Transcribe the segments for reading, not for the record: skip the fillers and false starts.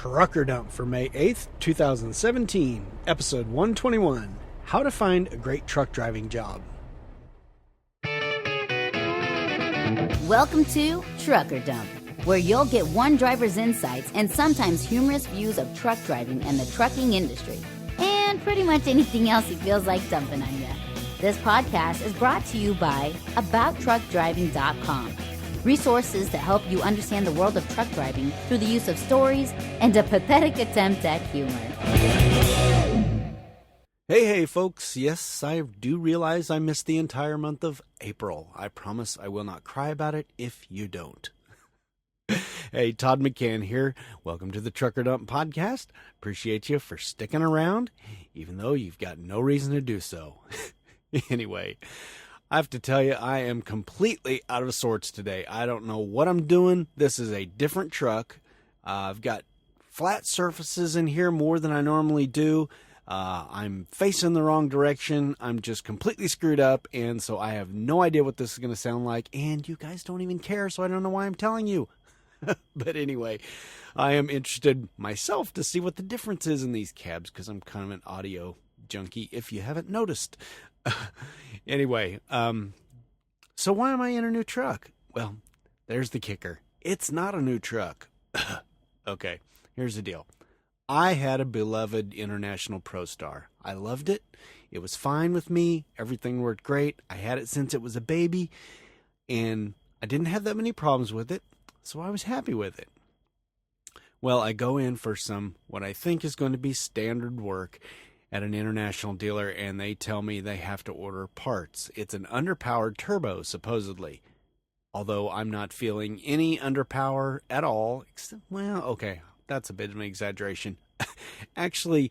Trucker Dump for May 8th, 2017, episode 121, How to Find a Great Truck Driving Job. Welcome to Trucker Dump, where you'll get one driver's insights and sometimes humorous views of truck driving and the trucking industry, and pretty much anything else he feels like dumping on you. This podcast is brought to you by AboutTruckDriving.com. Resources to help you understand the world of truck driving through the use of stories and a pathetic attempt at humor. Hey, folks. Yes, I do realize I missed the entire month of April. I promise I will not cry about it if you don't. Hey, Todd McCann here. Welcome to the Trucker Dump Podcast. Appreciate you for sticking around, even though you've got no reason to do so. Anyway, I have to tell you, I am completely out of sorts today. I don't know what I'm doing. This is a different truck. I've got flat surfaces in here more than I normally do. I'm facing the wrong direction. I'm just completely screwed up, and so I have no idea what this is going to sound like, and you guys don't even care, so I don't know why I'm telling you. But anyway, I am interested myself to see what the difference is in these cabs, because I'm kind of an audio junkie, if you haven't noticed. Anyway, so why am I in a new truck? Well, there's the kicker. It's not a new truck. Okay, here's the deal. I had a beloved International ProStar. I loved it. It was fine with me. Everything worked great. I had it since it was a baby, and I didn't have that many problems with it, so I was happy with it. Well, I go in for some, what I think is going to be standard work at an international dealer, and they tell me they have to order parts. It's an underpowered turbo, supposedly. Although I'm not feeling any underpower at all. Well, okay, that's a bit of an exaggeration. Actually,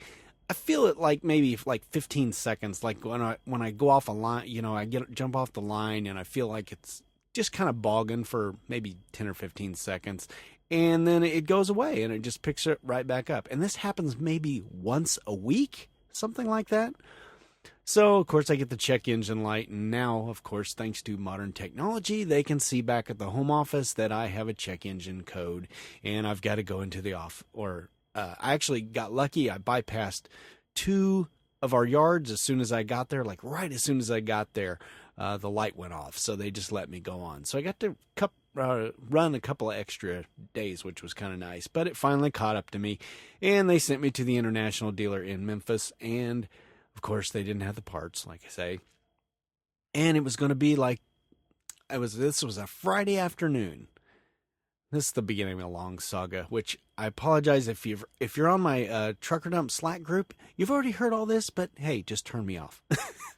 I feel it like maybe like 15 seconds. Like when I go off a line, I jump off the line, and I feel like it's just kind of bogging for maybe 10 or 15 seconds. And then it goes away, and it just picks it right back up. And this happens maybe once a week. Something like that. So, of course, I get the check engine light, and now, of course, thanks to modern technology, they can see back at the home office that I have a check engine code, and I've got to go into the I actually got lucky. I bypassed 2 of our yards as soon as I got there. Like right as soon as I got there, the light went off, so they just let me go on. So I got to run a couple of extra days, which was kind of nice, but it finally caught up to me, and they sent me to the international dealer in Memphis, and of course they didn't have the parts, like I say, and it was going to be like, this was a Friday afternoon. This is the beginning of a long saga, which I apologize if you're on my Trucker Dump Slack group, you've already heard all this, but hey, just turn me off.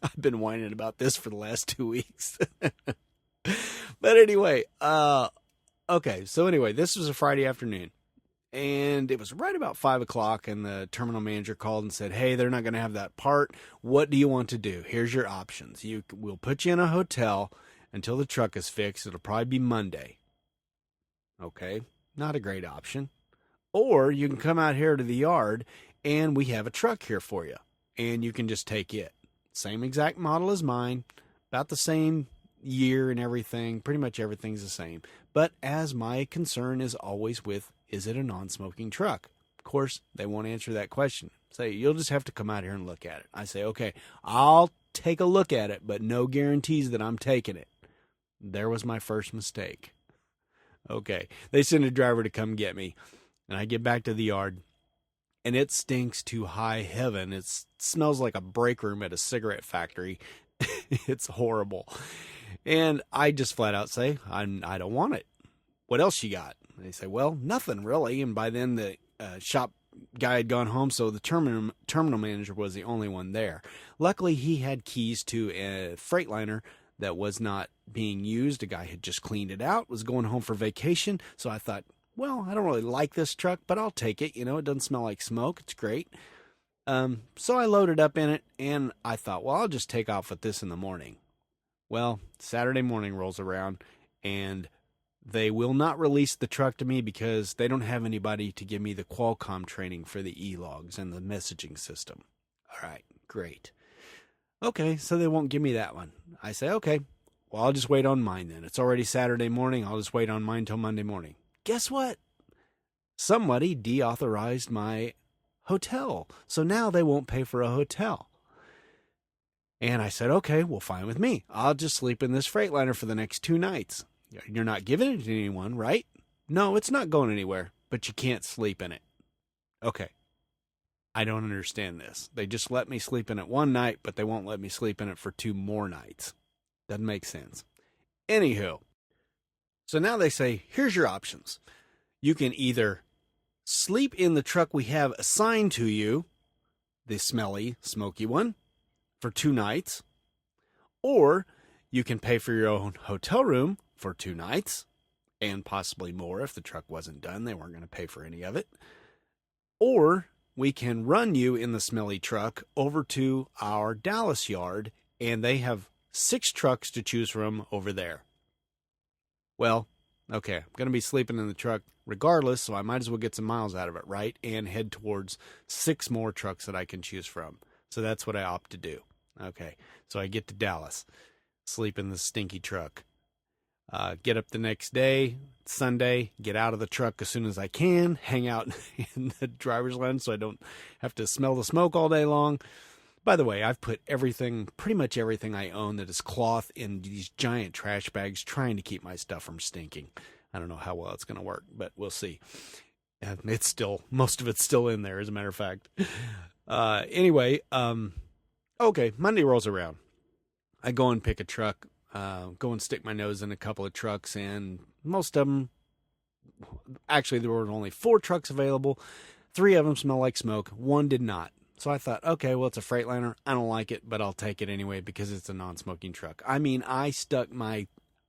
I've been whining about this for the last 2 weeks. But anyway, okay, so anyway, this was a Friday afternoon, and it was right about 5 o'clock, and the terminal manager called and said, hey, they're not going to have that part. What do you want to do? Here's your options. We'll put you in a hotel until the truck is fixed. It'll probably be Monday. Okay, not a great option. Or you can come out here to the yard, and we have a truck here for you, and you can just take it. Same exact model as mine, about the same year and everything, pretty much everything's the same. But as my concern is always with, is it a non-smoking truck? Of course, they won't answer that question. Say, you'll just have to come out here and look at it. I say, okay, I'll take a look at it, but no guarantees that I'm taking it. There was my first mistake. Okay, they send a driver to come get me, and I get back to the yard, and it stinks to high heaven. It smells like a break room at a cigarette factory. It's horrible. And I just flat out say, I don't want it. What else you got? And they say, well, nothing really. And by then the shop guy had gone home, so the terminal manager was the only one there. Luckily, he had keys to a Freightliner that was not being used. A guy had just cleaned it out, was going home for vacation. So I thought, well, I don't really like this truck, but I'll take it. It doesn't smell like smoke. It's great. So I loaded up in it, and I thought, well, I'll just take off with this in the morning. Well, Saturday morning rolls around, and they will not release the truck to me because they don't have anybody to give me the Qualcomm training for the e-logs and the messaging system. All right, great. Okay, so they won't give me that one. I say, okay, well, I'll just wait on mine then. It's already Saturday morning. I'll just wait on mine till Monday morning. Guess what? somebody deauthorized my hotel. So now they won't pay for a hotel. And I said, okay, well, fine with me. I'll just sleep in this Freightliner for the next 2 nights. You're not giving it to anyone, right? No, it's not going anywhere, but you can't sleep in it. Okay. I don't understand this. They just let me sleep in it 1 night, but they won't let me sleep in it for 2 more nights. Doesn't make sense. Anywho, so now they say, here's your options. You can either sleep in the truck we have assigned to you, the smelly, smoky one, for 2 nights, or you can pay for your own hotel room for 2 nights, and possibly more if the truck wasn't done. They weren't going to pay for any of it. Or we can run you in the smelly truck over to our Dallas yard, and they have 6 trucks to choose from over there. Well, okay, I'm going to be sleeping in the truck regardless, so I might as well get some miles out of it, right? And head towards 6 more trucks that I can choose from. So that's what I opt to do. Okay, so I get to Dallas, sleep in the stinky truck. Get up the next day, Sunday, get out of the truck as soon as I can, hang out in the driver's lounge so I don't have to smell the smoke all day long. By the way, I've put everything, pretty much everything I own that is cloth in these giant trash bags, trying to keep my stuff from stinking. I don't know how well it's going to work, but we'll see. And it's still, most of it's still in there, as a matter of fact. Anyway, okay, Monday rolls around. I go and pick a truck, go and stick my nose in a couple of trucks, and most of them, actually there were only 4 trucks available. 3 of them smell like smoke. 1 did not. So I thought, okay, well, it's a Freightliner. I don't like it, but I'll take it anyway because it's a non-smoking truck. I mean, I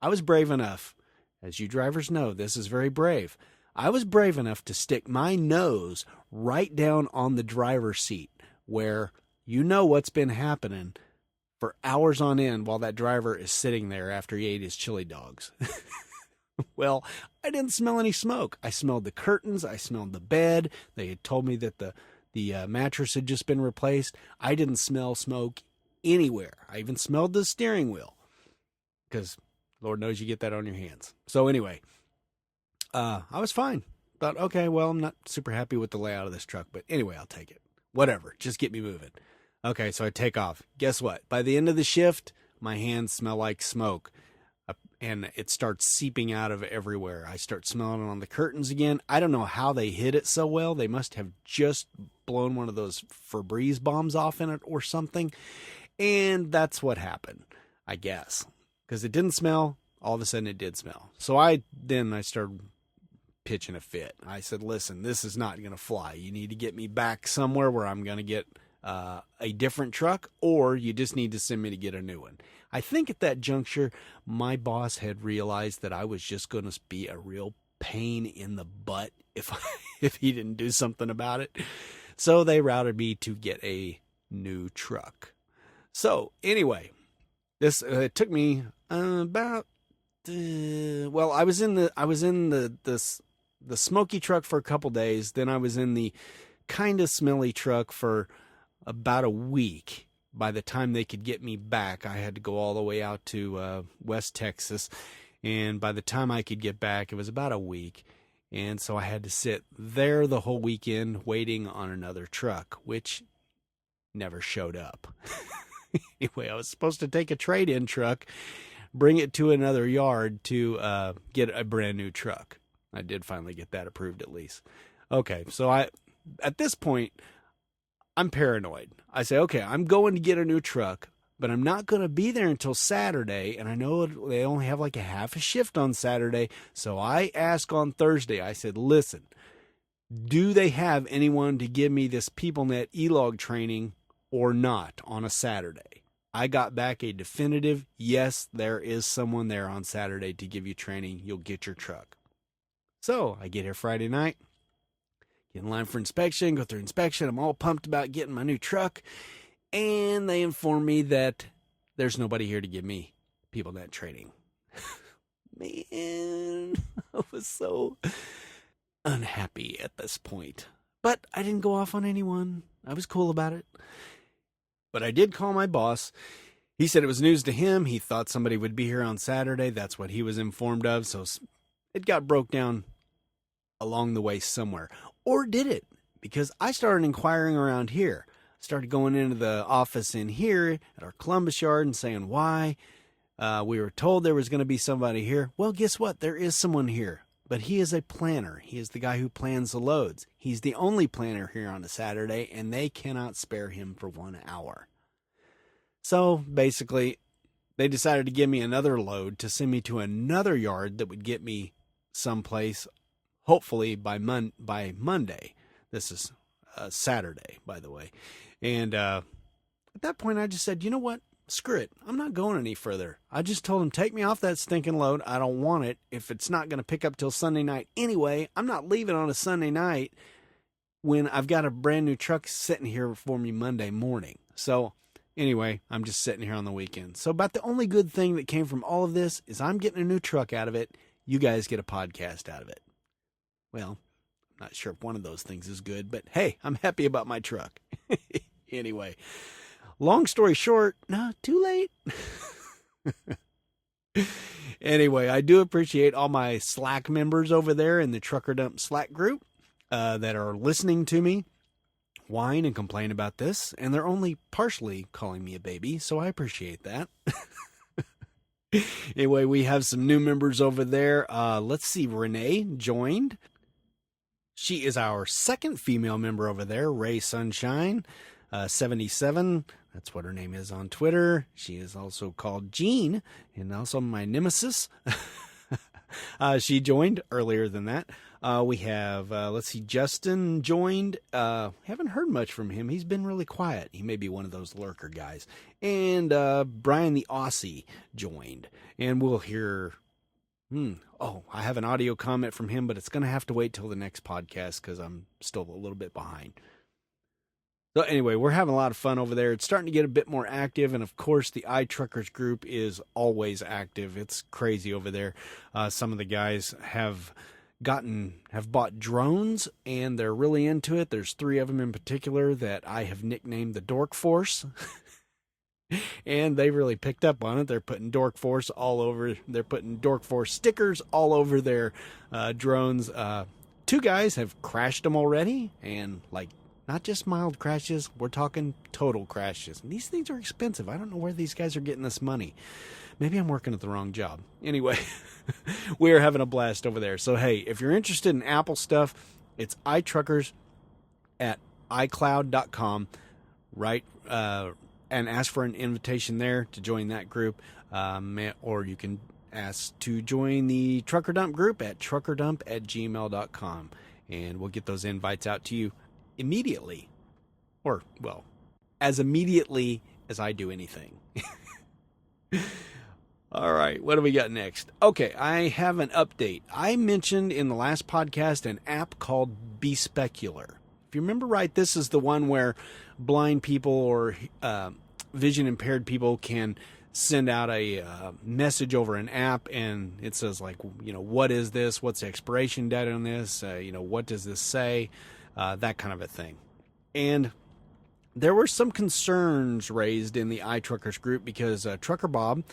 was brave enough. As you drivers know, this is very brave. I was brave enough to stick my nose right down on the driver's seat where you know what's been happening for hours on end while that driver is sitting there after he ate his chili dogs. Well, I didn't smell any smoke. I smelled the curtains. I smelled the bed. They had told me that the mattress had just been replaced. I didn't smell smoke anywhere. I even smelled the steering wheel because Lord knows you get that on your hands. So anyway, I was fine. Thought, okay, well, I'm not super happy with the layout of this truck, but anyway, I'll take it. Whatever, just get me moving. Okay, so I take off. Guess what? By the end of the shift, my hands smell like smoke. And it starts seeping out of everywhere. I start smelling it on the curtains again. I don't know how they hid it so well. They must have just blown one of those Febreze bombs off in it or something. And that's what happened, I guess. Because it didn't smell. All of a sudden it did smell. So I started pitching a fit. I said, listen, this is not going to fly. You need to get me back somewhere where I'm going to get a different truck, or you just need to send me to get a new one. I think at that juncture, my boss had realized that I was just going to be a real pain in the butt if he didn't do something about it. So they routed me to get a new truck. So anyway, this it took me about I was in the smoky truck for a couple days. Then I was in the kind of smelly truck for about a week. By the time they could get me back, I had to go all the way out to West Texas. And by the time I could get back, it was about a week. And so I had to sit there the whole weekend waiting on another truck, which never showed up. Anyway, I was supposed to take a trade-in truck, bring it to another yard to get a brand new truck. I did finally get that approved at least. Okay, so at this point, I'm paranoid. I say, okay, I'm going to get a new truck, but I'm not going to be there until Saturday, and I know they only have like a half a shift on Saturday, so I asked on Thursday, I said, listen, do they have anyone to give me this PeopleNet e-log training or not on a Saturday? I got back a definitive, yes, there is someone there on Saturday to give you training. You'll get your truck. So I get here Friday night. Get in line for inspection, go through inspection. I'm all pumped about getting my new truck. And they inform me that there's nobody here to give me PeopleNet training. Man, I was so unhappy at this point. But I didn't go off on anyone. I was cool about it. But I did call my boss. He said it was news to him. He thought somebody would be here on Saturday. That's what he was informed of. So it got broke down along the way somewhere. Or did it? Because I started inquiring around here. Started going into the office in here at our Columbus yard and saying why. We were told there was going to be somebody here. Well, guess what? There is someone here. But he is a planner. He is the guy who plans the loads. He's the only planner here on a Saturday, and they cannot spare him for 1 hour. So basically, they decided to give me another load to send me to another yard that would get me someplace, hopefully by Monday. This is Saturday, by the way. And at that point, I just said, you know what? Screw it. I'm not going any further. I just told him, take me off that stinking load. I don't want it. If it's not going to pick up till Sunday night anyway, I'm not leaving on a Sunday night when I've got a brand new truck sitting here for me Monday morning. So anyway, I'm just sitting here on the weekend. So about the only good thing that came from all of this is I'm getting a new truck out of it. You guys get a podcast out of it. Well, I'm not sure if one of those things is good, but hey, I'm happy about my truck. Anyway. Long story short, no, too late. Anyway, I do appreciate all my Slack members over there in the Trucker Dump Slack group that are listening to me whine and complain about this, and they're only partially calling me a baby, so I appreciate that. Anyway, we have some new members over there. Let's see, Renae joined. She is our second female member over there, Ray Sunshine. 77, that's what her name is on Twitter. She is also called Jean, and also my nemesis. She joined earlier than that. We have, let's see, Justin joined. Haven't heard much from him. He's been really quiet. He may be one of those lurker guys. And Brian the Aussie joined. And we'll hear... I have an audio comment from him, but it's going to have to wait till the next podcast because I'm still a little bit behind. So anyway, we're having a lot of fun over there. It's starting to get a bit more active, and of course, the iTruckers group is always active. It's crazy over there. Some of the guys have bought drones, and they're really into it. There's 3 of them in particular that I have nicknamed the Dork Force. And they really picked up on it. They're putting Dork Force all over. They're putting Dork Force stickers all over their drones. 2 guys have crashed them already, and not just mild crashes. We're talking total crashes. And these things are expensive. I don't know where these guys are getting this money. Maybe I'm working at the wrong job. Anyway, we are having a blast over there. So hey, if you're interested in Apple stuff, it's iTruckers at iCloud.com, right? And ask for an invitation there to join that group, or you can ask to join the Trucker Dump group at truckerdump@gmail.com, and we'll get those invites out to you immediately, or, well, as immediately as I do anything. All right, what do we got next? Okay, I have an update. I mentioned in the last podcast an app called Be Specular. If you remember right, this is the one where blind people or vision impaired people can send out a message over an app, and it says what is this? What's the expiration date on this? What does this say? That kind of a thing. And there were some concerns raised in the iTruckers group because Trucker Bob,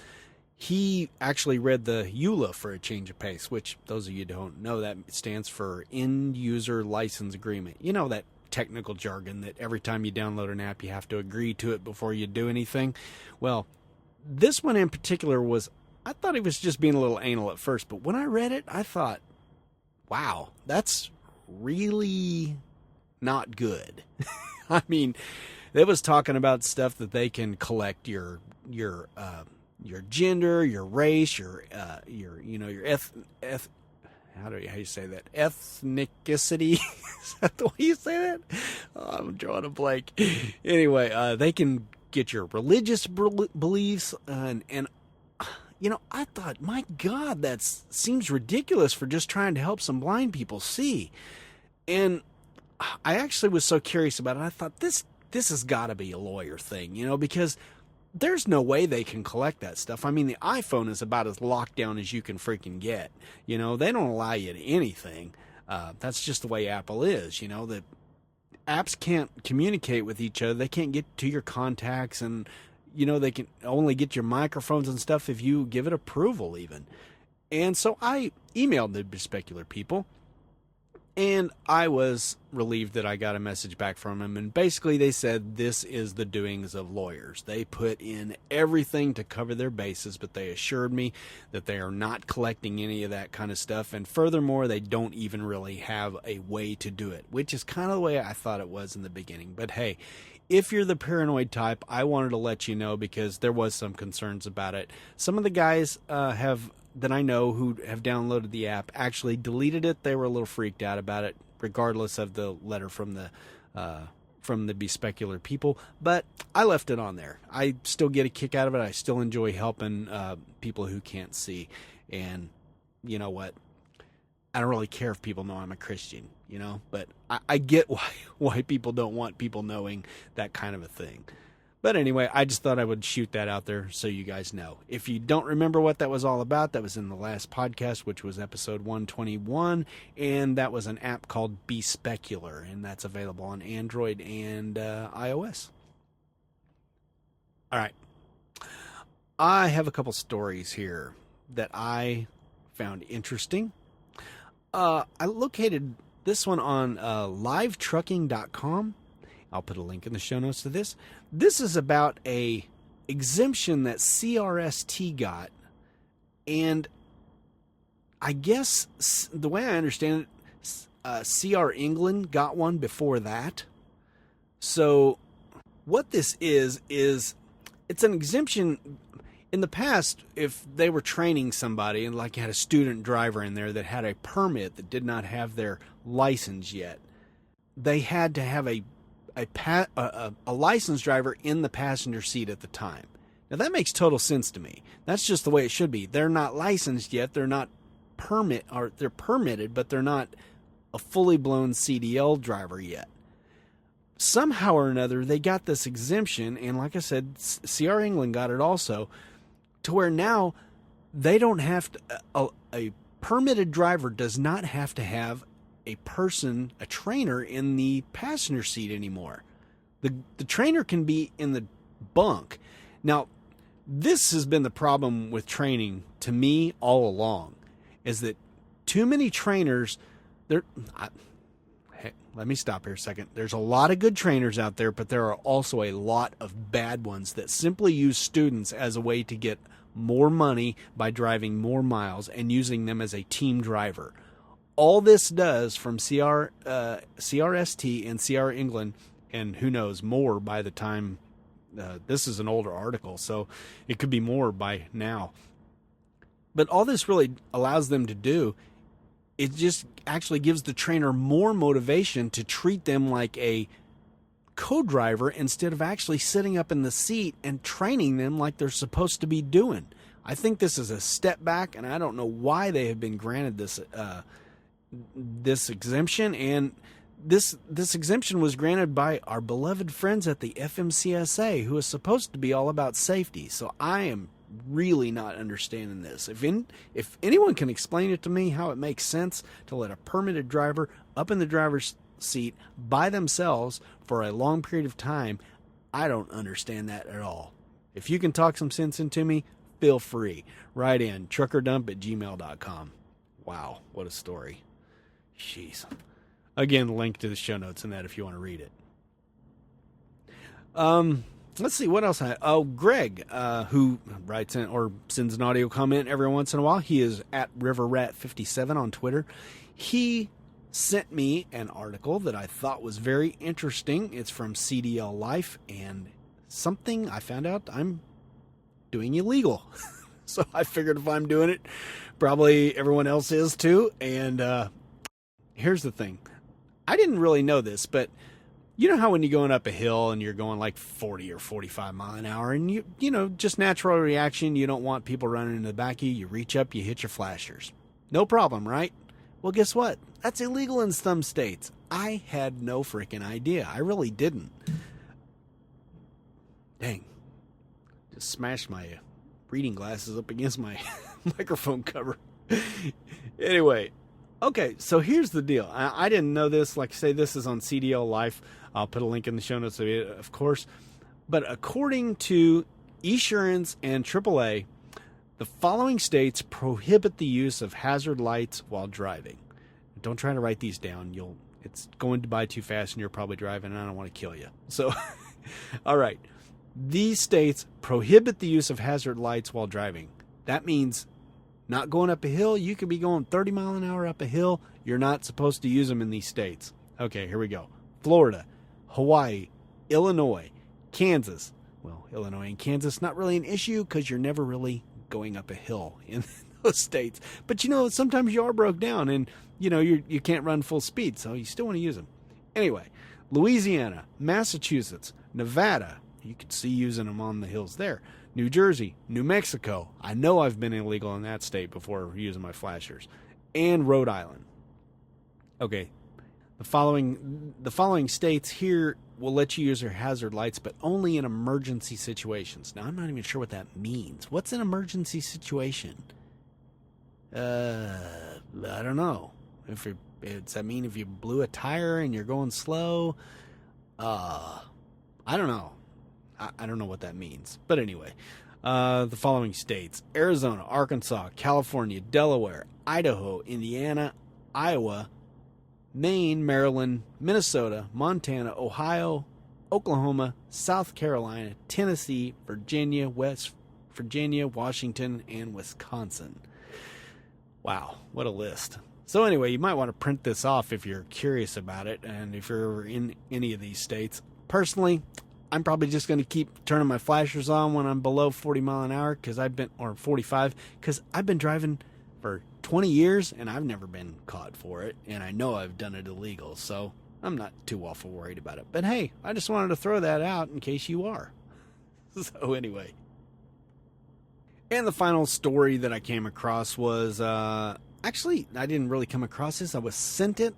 he actually read the EULA for a change of pace, which those of you who don't know, that stands for End User License Agreement. You know, that technical jargon that every time you download an app, you have to agree to it before you do anything. Well, this one in particular I thought he was just being a little anal at first, but when I read it, I thought, wow, that's really not good. I mean, they was talking about stuff that they can collect your gender, your race, your how do you say that? Ethnicity? Is that the way you say that? Oh, I'm drawing a blank. Anyway, they can get your religious beliefs, and I thought, my God, that seems ridiculous for just trying to help some blind people see. And I actually was so curious about it. I thought this has got to be a lawyer thing, because there's no way they can collect that stuff. I mean, the iPhone is about as locked down as you can freaking get. They don't allow you to anything. That's just the way Apple is. The apps can't communicate with each other. They can't get to your contacts, and they can only get your microphones and stuff if you give it approval even. And so I emailed the Specular people, And I was relieved that I got a message back from them. And basically they said this is the doings of lawyers. They put in everything to cover their bases, but they assured me that they are not collecting any of that kind of stuff. And furthermore, they don't even really have a way to do it, which is kind of the way I thought it was in the beginning. But hey, if you're the paranoid type, I wanted to let you know because there was some concerns about it. Some of the guys that I know who have downloaded the app actually deleted it. They were a little freaked out about it, regardless of the letter from the Bespecular people. But I left it on there. I still get a kick out of it. I still enjoy helping people who can't see. And you know what? I don't really care if people know I'm a Christian, but I get why people don't want people knowing that kind of a thing. But anyway, I just thought I would shoot that out there so you guys know. If you don't remember what that was all about, that was in the last podcast, which was episode 121, and that was an app called Bespecular, and that's available on Android and iOS. All right. I have a couple stories here that I found interesting. I located this one on livetrucking.com. I'll put a link in the show notes to this. This is about a exemption that CRST got. And I guess the way I understand it, CR England got one before that. So what this is it's an exemption. In the past, if they were training somebody and like had a student driver in there that had a permit that did not have their license yet, they had to have a licensed driver in the passenger seat at the time. Now that makes total sense to me. That's just the way it should be. They're not licensed yet. They're not they're permitted, but they're not a fully blown CDL driver yet. Somehow or another, they got this exemption, and like I said, CR England got it also, to where now they don't have to, a permitted driver does not have to have a trainer in the passenger seat anymore. The trainer can be in the bunk. Now, this has been the problem with training to me all along, is that too many trainers, let me stop here a second. There's a lot of good trainers out there, but there are also a lot of bad ones that simply use students as a way to get more money by driving more miles and using them as a team driver. All this does from CRST and CR England, and who knows more by the time this is an older article, so it could be more by now. But all this really allows them to do, it just actually gives the trainer more motivation to treat them like a co-driver instead of actually sitting up in the seat and training them like they're supposed to be doing. I think this is a step back, and I don't know why they have been granted this exemption. And this exemption was granted by our beloved friends at the FMCSA, who is supposed to be all about safety. So I am really not understanding this. If anyone can explain it to me how it makes sense to let a permitted driver up in the driver's seat by themselves for a long period of time, I don't understand that at all. If you can talk some sense into me, feel free. Write in truckerdump@gmail.com. Wow, what a story. Jeez. Again, link to the show notes and that if you want to read it. Let's see what else. Greg, who writes in or sends an audio comment every once in a while. He is at RiverRat57 on Twitter. He sent me an article that I thought was very interesting. It's from CDL Life, and something I found out I'm doing illegal. So I figured if I'm doing it, probably everyone else is too. And here's the thing. I didn't really know this, but you know how when you're going up a hill and you're going like 40 or 45 mile an hour, and you know, just natural reaction, you don't want people running in the back of you, you reach up, you hit your flashers. No problem, right? Well, guess what? That's illegal in some states. I had no freaking idea. I really didn't. Dang. Just smashed my reading glasses up against my microphone cover. Anyway. Okay, so here's the deal. I didn't know this. Like I say, this is on CDL Life. I'll put a link in the show notes, of course. But according to Esurance and AAA, the following states prohibit the use of hazard lights while driving. don't try to write these down. It's going by too fast and you're probably driving and I don't want to kill you. So, all right. These states prohibit the use of hazard lights while driving. That means not going up a hill. You could be going 30 mile an hour up a hill. You're not supposed to use them in these states. Okay, here we go. Florida, Hawaii, Illinois, Kansas. Well, Illinois and Kansas, not really an issue because you're never really going up a hill in those states. But, sometimes you are broke down and, you can't run full speed, so you still want to use them. Anyway, Louisiana, Massachusetts, Nevada, you could see using them on the hills there. New Jersey, New Mexico, I know I've been illegal in that state before using my flashers. And Rhode Island. Okay, the following states here will let you use their hazard lights, but only in emergency situations. Now, I'm not even sure what that means. What's an emergency situation? I don't know. Does that mean if you blew a tire and you're going slow? I don't know. I don't know what that means. But anyway, the following states: Arizona, Arkansas, California, Delaware, Idaho, Indiana, Iowa, Maine, Maryland, Minnesota, Montana, Ohio, Oklahoma, South Carolina, Tennessee, Virginia, West Virginia, Washington, and Wisconsin. Wow, what a list. So anyway, you might want to print this off if you're curious about it, and if you're ever in any of these states. Personally, I'm probably just going to keep turning my flashers on when I'm below 40 mile an hour, or 45, because I've been driving for 20 years and I've never been caught for it, and I know I've done it illegal, so I'm not too awful worried about it. But hey, I just wanted to throw that out in case you are. So anyway. And the final story that I came across was, actually, I didn't really come across this. I was sent it.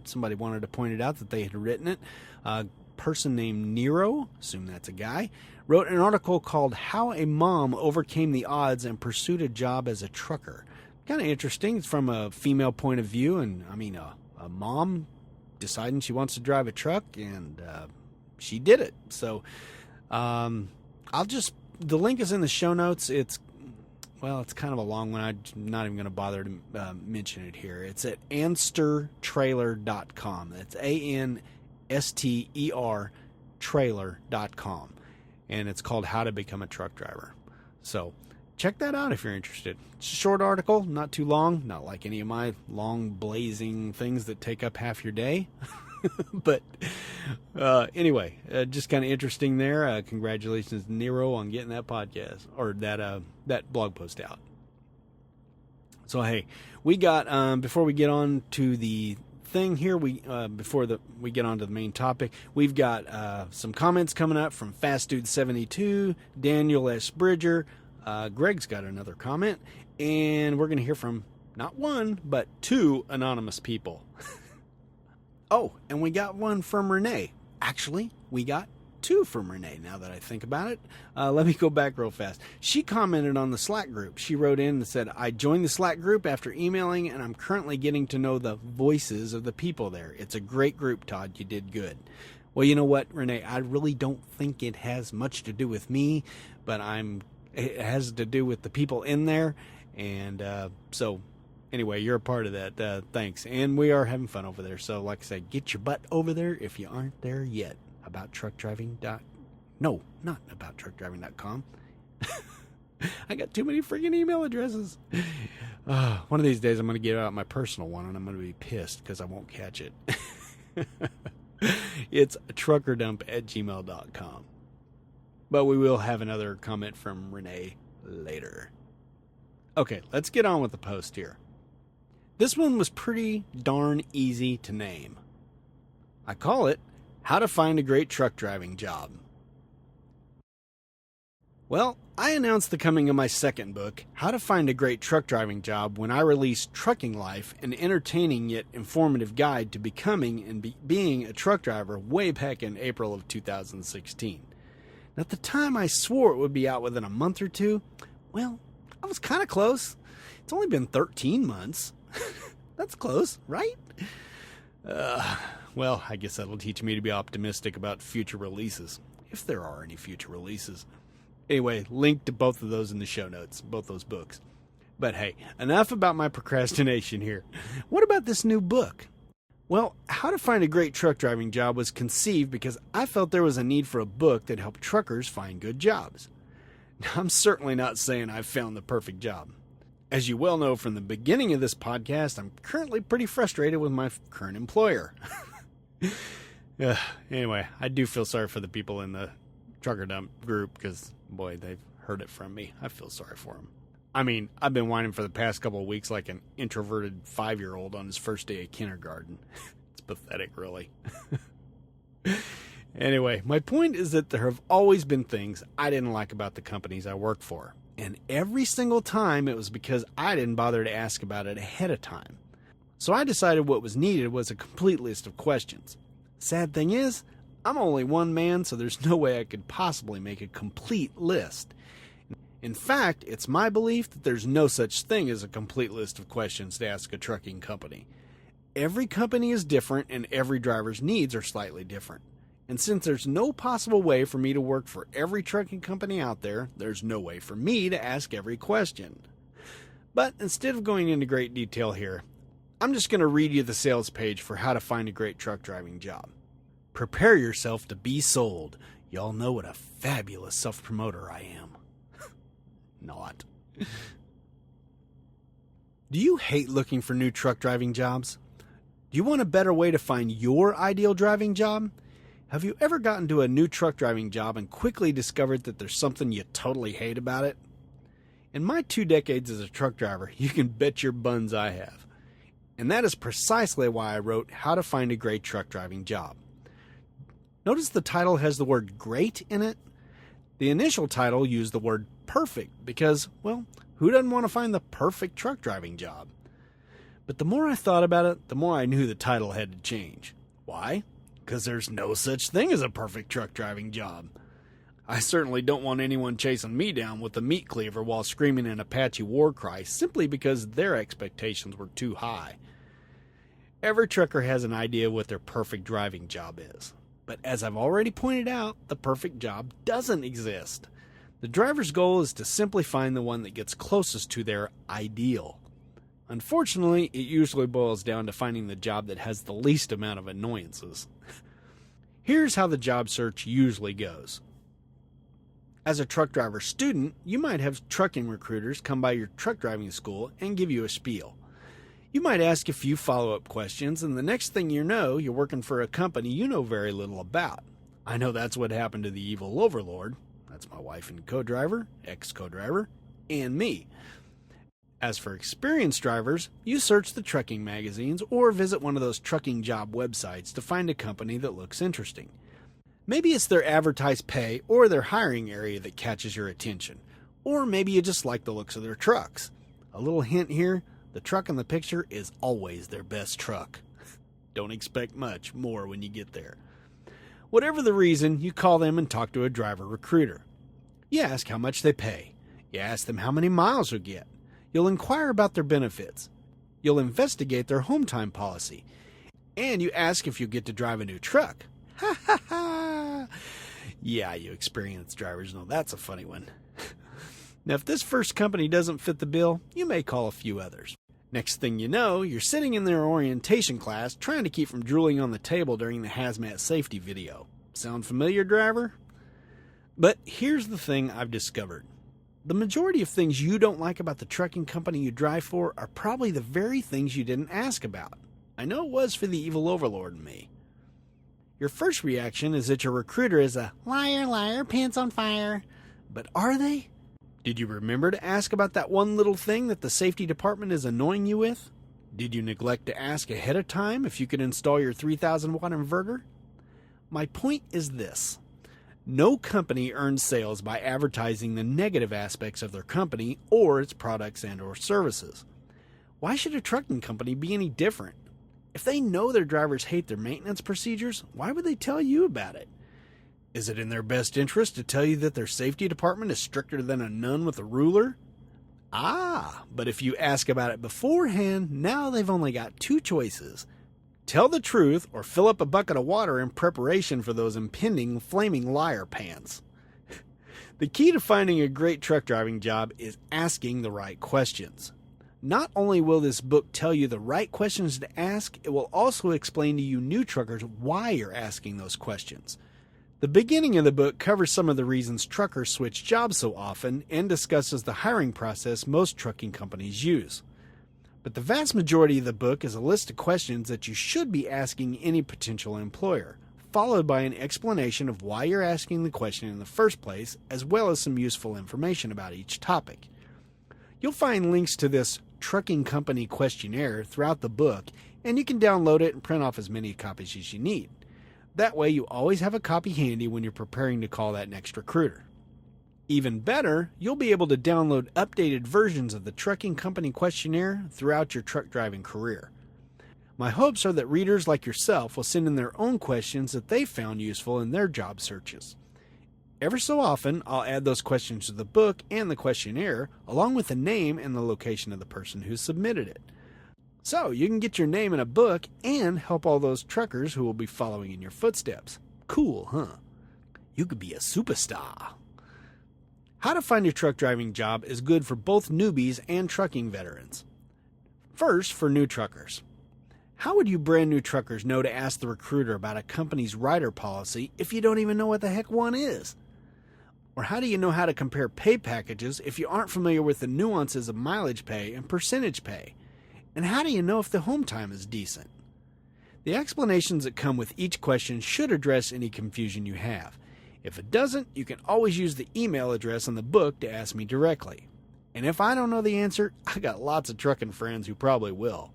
Somebody wanted to point it out that they had written it. A person named Nero, assume that's a guy, wrote an article called How a Mom Overcame the Odds and Pursued a Job as a Trucker. Kind of interesting. It's from a female point of view, and a mom deciding she wants to drive a truck, and she did it. So the link is in the show notes. It's kind of a long one. I'm not even going to bother to mention it here. It's at anstertrailer.com. That's ANSTER trailer.com. And it's called How to Become a Truck Driver. So check that out if you're interested. It's a short article, not too long, not like any of my long blazing things that take up half your day. But anyway, just kind of interesting there. Congratulations, Nero, on getting that podcast or that blog post out. So hey, we got before we get on to the thing here, before we get on to the main topic, we've got some comments coming up from Fast Dude 72, Daniel S. Bridger. Greg's got another comment, and we're going to hear from not one but two anonymous people. Oh, and we got one from Renae. Actually, we got two from Renae, now that I think about it. Let me go back real fast. She commented on the Slack group. She wrote in and said, I joined the Slack group after emailing, and I'm currently getting to know the voices of the people there. It's a great group, Todd. You did good. Well, you know what, Renae? I really don't think it has much to do with me, but it has to do with the people in there. And so anyway, you're a part of that. Thanks. And we are having fun over there. So like I said, get your butt over there if you aren't there yet. No, not abouttruckdriving.com. I got too many freaking email addresses. One of these days I'm going to give out my personal one, and I'm going to be pissed because I won't catch it. It's truckerdump@gmail.com. But we will have another comment from Renae later. Okay, let's get on with the post here. This one was pretty darn easy to name. I call it How to Find a Great Truck Driving Job. Well, I announced the coming of my second book, How to Find a Great Truck Driving Job, when I released Trucking Life, an entertaining yet informative guide to becoming and being a truck driver way back in April of 2016. Now, at the time I swore it would be out within a month or two, well, I was kind of close. It's only been 13 months. That's close, right? Well, I guess that'll teach me to be optimistic about future releases, if there are any future releases. Anyway, link to both of those in the show notes, both those books. But hey, enough about my procrastination here. What about this new book? Well, How to Find a Great Truck Driving Job was conceived because I felt there was a need for a book that helped truckers find good jobs. Now, I'm certainly not saying I've found the perfect job. As you well know from the beginning of this podcast, I'm currently pretty frustrated with my current employer. Anyway, I do feel sorry for the people in the trucker dump group because, boy, they've heard it from me. I feel sorry for them. I mean, I've been whining for the past couple of weeks like an introverted 5-year-old on his first day of kindergarten. It's pathetic, really. Anyway, my point is that there have always been things I didn't like about the companies I work for. And every single time it was because I didn't bother to ask about it ahead of time. So I decided what was needed was a complete list of questions. Sad thing is, I'm only one man, so there's no way I could possibly make a complete list. In fact, it's my belief that there's no such thing as a complete list of questions to ask a trucking company. Every company is different and every driver's needs are slightly different. And since there's no possible way for me to work for every trucking company out there, there's no way for me to ask every question. But instead of going into great detail here, I'm just going to read you the sales page for how to find a great truck driving job. Prepare yourself to be sold. Y'all know what a fabulous self-promoter I am. Not. Do you hate looking for new truck driving jobs? Do you want a better way to find your ideal driving job? Have you ever gotten to a new truck driving job and quickly discovered that there's something you totally hate about it? In my 2 decades as a truck driver, you can bet your buns I have. And that is precisely why I wrote How to Find a Great Truck Driving Job. Notice the title has the word great in it. The initial title used the word perfect because, well, who doesn't want to find the perfect truck driving job? But the more I thought about it, the more I knew the title had to change. Why? Because there's no such thing as a perfect truck driving job. I certainly don't want anyone chasing me down with a meat cleaver while screaming an Apache war cry simply because their expectations were too high. Every trucker has an idea what their perfect driving job is. But as I've already pointed out, the perfect job doesn't exist. The driver's goal is to simply find the one that gets closest to their ideal. Unfortunately, it usually boils down to finding the job that has the least amount of annoyances. Here's how the job search usually goes. As a truck driver student, you might have trucking recruiters come by your truck driving school and give you a spiel. You might ask a few follow-up questions, and the next thing you know, you're working for a company you know very little about. I know that's what happened to the evil overlord. That's my wife and co-driver, ex-co-driver, and me. As for experienced drivers, you search the trucking magazines or visit one of those trucking job websites to find a company that looks interesting. Maybe it's their advertised pay or their hiring area that catches your attention. Or maybe you just like the looks of their trucks. A little hint here, the truck in the picture is always their best truck. Don't expect much more when you get there. Whatever the reason, you call them and talk to a driver recruiter. You ask how much they pay. You ask them how many miles you'll get. You'll inquire about their benefits. You'll investigate their home time policy. And you ask if you get to drive a new truck. Ha ha ha! Yeah, you experienced drivers know that's a funny one. Now, if this first company doesn't fit the bill, you may call a few others. Next thing you know, you're sitting in their orientation class trying to keep from drooling on the table during the hazmat safety video. Sound familiar, driver? But here's the thing I've discovered. The majority of things you don't like about the trucking company you drive for are probably the very things you didn't ask about. I know it was for the evil overlord in me. Your first reaction is that your recruiter is a liar, liar, pants on fire. But are they? Did you remember to ask about that one little thing that the safety department is annoying you with? Did you neglect to ask ahead of time if you could install your 3,000 watt inverter? My point is this. No company earns sales by advertising the negative aspects of their company or its products and or services. Why should a trucking company be any different? If they know their drivers hate their maintenance procedures, why would they tell you about it? Is it in their best interest to tell you that their safety department is stricter than a nun with a ruler? But if you ask about it beforehand, now they've only got 2 choices. Tell the truth or fill up a bucket of water in preparation for those impending flaming liar pants. The key to finding a great truck driving job is asking the right questions. Not only will this book tell you the right questions to ask, it will also explain to you new truckers why you're asking those questions. The beginning of the book covers some of the reasons truckers switch jobs so often and discusses the hiring process most trucking companies use. But the vast majority of the book is a list of questions that you should be asking any potential employer, followed by an explanation of why you're asking the question in the first place, as well as some useful information about each topic. You'll find links to this trucking company questionnaire throughout the book, and you can download it and print off as many copies as you need. That way you always have a copy handy when you're preparing to call that next recruiter. Even better, you'll be able to download updated versions of the trucking company questionnaire throughout your truck driving career. My hopes are that readers like yourself will send in their own questions that they found useful in their job searches. Ever so often, I'll add those questions to the book and the questionnaire, along with the name and the location of the person who submitted it. So you can get your name in a book and help all those truckers who will be following in your footsteps. Cool, huh? You could be a superstar. How to find a truck driving job is good for both newbies and trucking veterans. First, for new truckers. How would you brand new truckers know to ask the recruiter about a company's rider policy if you don't even know what the heck one is? Or how do you know how to compare pay packages if you aren't familiar with the nuances of mileage pay and percentage pay? And how do you know if the home time is decent? The explanations that come with each question should address any confusion you have. If it doesn't, you can always use the email address in the book to ask me directly. And if I don't know the answer, I got lots of trucking friends who probably will.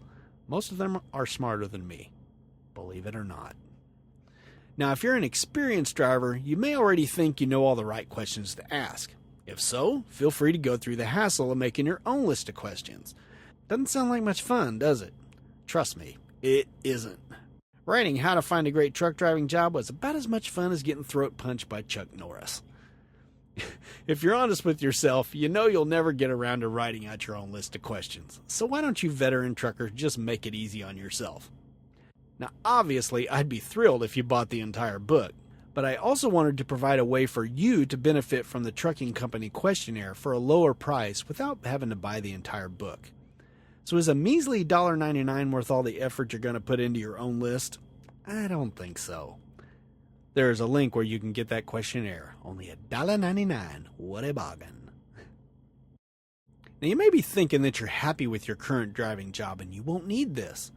Most of them are smarter than me, believe it or not. Now, if you're an experienced driver, you may already think you know all the right questions to ask. If so, feel free to go through the hassle of making your own list of questions. Doesn't sound like much fun, does it? Trust me, it isn't. Writing how to find a great truck driving job was about as much fun as getting throat punched by Chuck Norris. If you're honest with yourself, you know you'll never get around to writing out your own list of questions. So why don't you veteran truckers just make it easy on yourself? Now, obviously, I'd be thrilled if you bought the entire book, but I also wanted to provide a way for you to benefit from the trucking company questionnaire for a lower price without having to buy the entire book. So is a measly $1.99 worth all the effort you're going to put into your own list? I don't think so. There is a link where you can get that questionnaire. Only $1.99. What a bargain. Now you may be thinking that you're happy with your current driving job and you won't need this.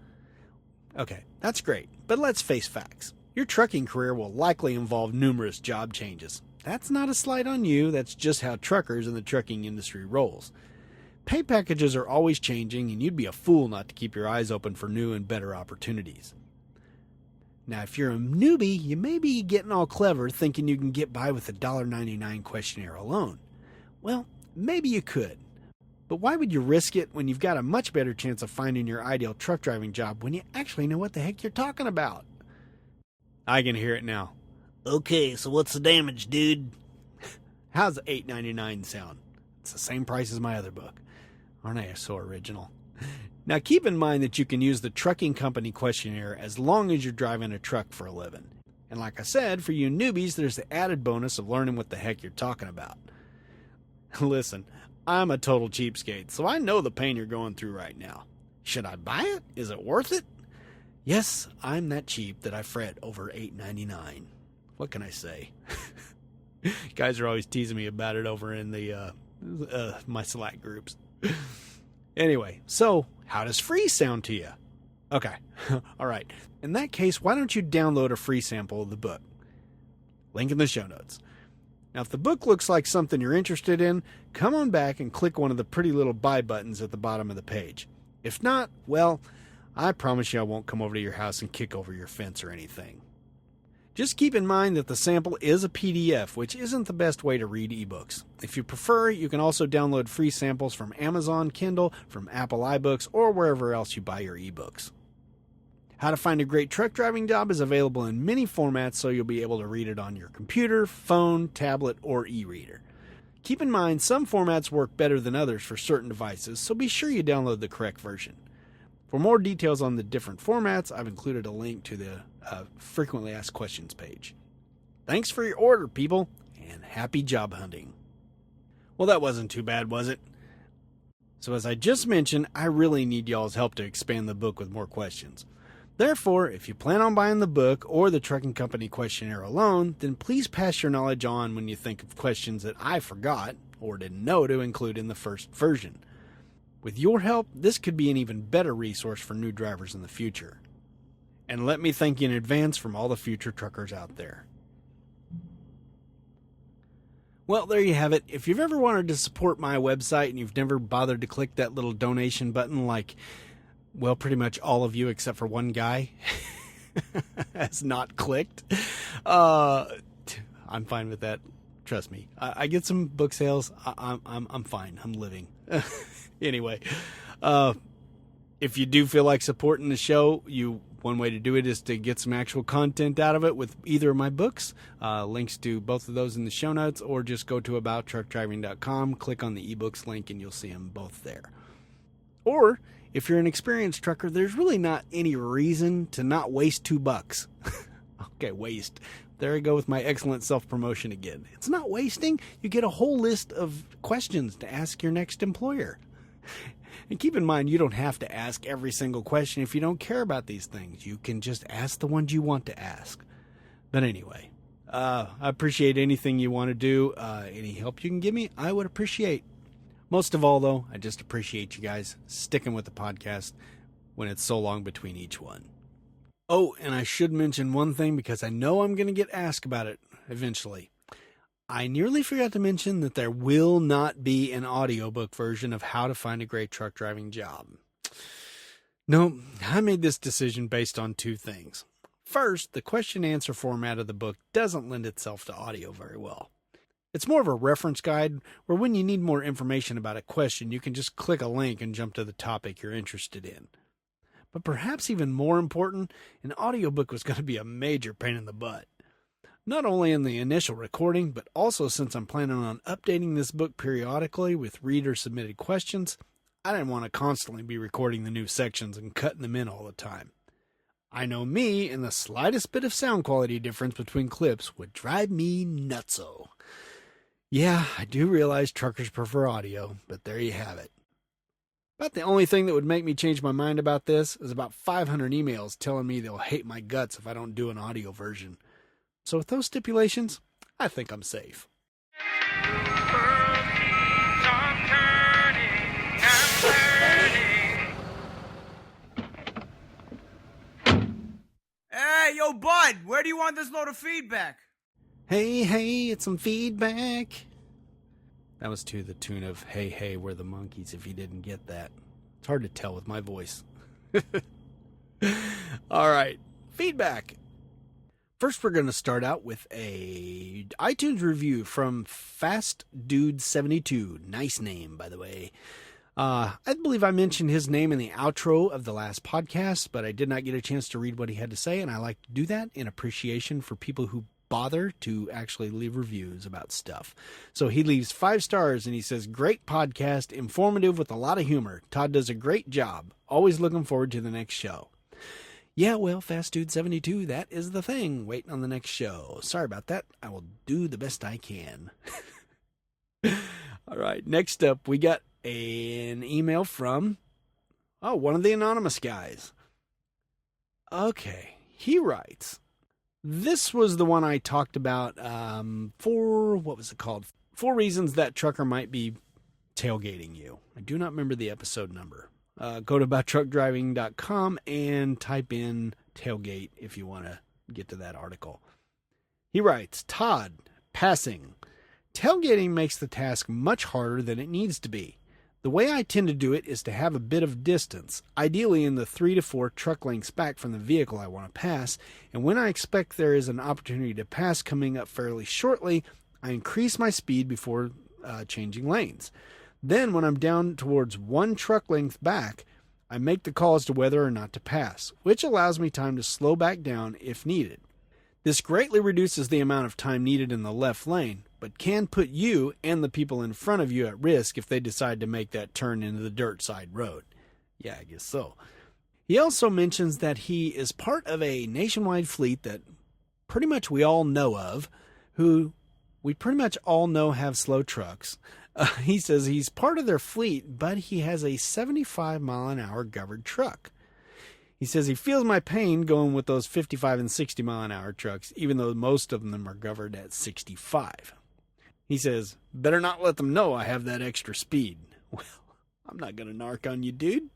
Okay, that's great, but let's face facts. Your trucking career will likely involve numerous job changes. That's not a slight on you, that's just how truckers in the trucking industry rolls. Pay packages are always changing, and you'd be a fool not to keep your eyes open for new and better opportunities. Now, if you're a newbie, you may be getting all clever thinking you can get by with a $1.99 questionnaire alone. Well, maybe you could. But why would you risk it when you've got a much better chance of finding your ideal truck driving job when you actually know what the heck you're talking about? I can hear it now. Okay, so what's the damage, dude? How's $8.99 sound? It's the same price as my other book. Aren't I so original? Now keep in mind that you can use the trucking company questionnaire as long as you're driving a truck for a living. And like I said, for you newbies, there's the added bonus of learning what the heck you're talking about. Listen, I'm a total cheapskate, so I know the pain you're going through right now. Should I buy it? Is it worth it? Yes, I'm that cheap that I fret over $8.99. What can I say? You guys are always teasing me about it over in the my Slack groups. Anyway, so how does free sound to you? Okay, all right. In that case, why don't you download a free sample of the book? Link in the show notes. Now, if the book looks like something you're interested in, come on back and click one of the pretty little buy buttons at the bottom of the page. If not, well, I promise you I won't come over to your house and kick over your fence or anything. Just keep in mind that the sample is a PDF, which isn't the best way to read ebooks. If you prefer, you can also download free samples from Amazon Kindle, from Apple iBooks, or wherever else you buy your ebooks. How to Find a Great Truck Driving Job is available in many formats, so you'll be able to read it on your computer, phone, tablet, or e-reader. Keep in mind, some formats work better than others for certain devices, so be sure you download the correct version. For more details on the different formats, I've included a link to the Frequently Asked Questions page. Thanks for your order, people, and happy job hunting. Well, that wasn't too bad, was it? So as I just mentioned, I really need y'all's help to expand the book with more questions. Therefore, if you plan on buying the book or the trucking company questionnaire alone, then please pass your knowledge on when you think of questions that I forgot or didn't know to include in the first version. With your help, this could be an even better resource for new drivers in the future. And let me thank you in advance from all the future truckers out there. Well, there you have it. If you've ever wanted to support my website and you've never bothered to click that little donation button like, well, pretty much all of you except for one guy has not clicked, I'm fine with that. Trust me. I get some book sales. I'm fine. I'm living. Anyway, if you do feel like supporting the show, one way to do it is to get some actual content out of it with either of my books. Links to both of those in the show notes, or just go to abouttruckdriving.com, click on the ebooks link, and you'll see them both there. Or if you're an experienced trucker, there's really not any reason to not waste $2. Okay, waste. There I go with my excellent self-promotion again. It's not wasting. You get a whole list of questions to ask your next employer. And keep in mind, you don't have to ask every single question if you don't care about these things. You can just ask the ones you want to ask. But anyway, I appreciate anything you want to do. Any help you can give me, I would appreciate. Most of all, though, I just appreciate you guys sticking with the podcast when it's so long between each one. Oh, and I should mention one thing because I know I'm going to get asked about it eventually. I nearly forgot to mention that there will not be an audiobook version of How to Find a Great Truck Driving Job. No, I made this decision based on two things. First, the question-answer format of the book doesn't lend itself to audio very well. It's more of a reference guide where when you need more information about a question, you can just click a link and jump to the topic you're interested in. But perhaps even more important, an audiobook was going to be a major pain in the butt. Not only in the initial recording, but also since I'm planning on updating this book periodically with reader-submitted questions, I didn't want to constantly be recording the new sections and cutting them in all the time. I know me, and the slightest bit of sound quality difference between clips would drive me nutso. Yeah, I do realize truckers prefer audio, but there you have it. About the only thing that would make me change my mind about this is about 500 emails telling me they'll hate my guts if I don't do an audio version. So with those stipulations, I think I'm safe. Hey, yo, bud, where do you want this load of feedback? Hey, it's some feedback. That was to the tune of Hey, we're the monkeys, if you didn't get that. It's hard to tell with my voice. All right, feedback. First, we're going to start out with a iTunes review from Fast Dude 72. Nice name, by the way. I believe I mentioned his name in the outro of the last podcast, but I did not get a chance to read what he had to say, and I like to do that in appreciation for people who bother to actually leave reviews about stuff. So he leaves 5 stars, and he says, "Great podcast, informative with a lot of humor. Todd does a great job. Always looking forward to the next show." Yeah, well, Fast Dude 72, that is the thing. Waiting on the next show. Sorry about that. I will do the best I can. All right, next up, we got an email from, one of the anonymous guys. Okay, he writes, this was the one I talked about what was it called? 4 reasons that trucker might be tailgating you. I do not remember the episode number. Go to abouttruckdriving.com and type in tailgate if you want to get to that article. He writes, Todd, passing. Tailgating makes the task much harder than it needs to be. The way I tend to do it is to have a bit of distance, ideally in the 3 to 4 truck lengths back from the vehicle I want to pass, and when I expect there is an opportunity to pass coming up fairly shortly, I increase my speed before changing lanes. Then, when I'm down towards 1 truck length back, I make the call as to whether or not to pass, which allows me time to slow back down if needed. This greatly reduces the amount of time needed in the left lane, but can put you and the people in front of you at risk if they decide to make that turn into the dirt side road. Yeah, I guess so. He also mentions that he is part of a nationwide fleet that pretty much we all know of, who we pretty much all know have slow trucks. He says he's part of their fleet, but he has a 75-mile-an-hour governed truck. He says he feels my pain going with those 55 and 60-mile-an-hour trucks, even though most of them are governed at 65. He says, better not let them know I have that extra speed. Well, I'm not going to narc on you, dude.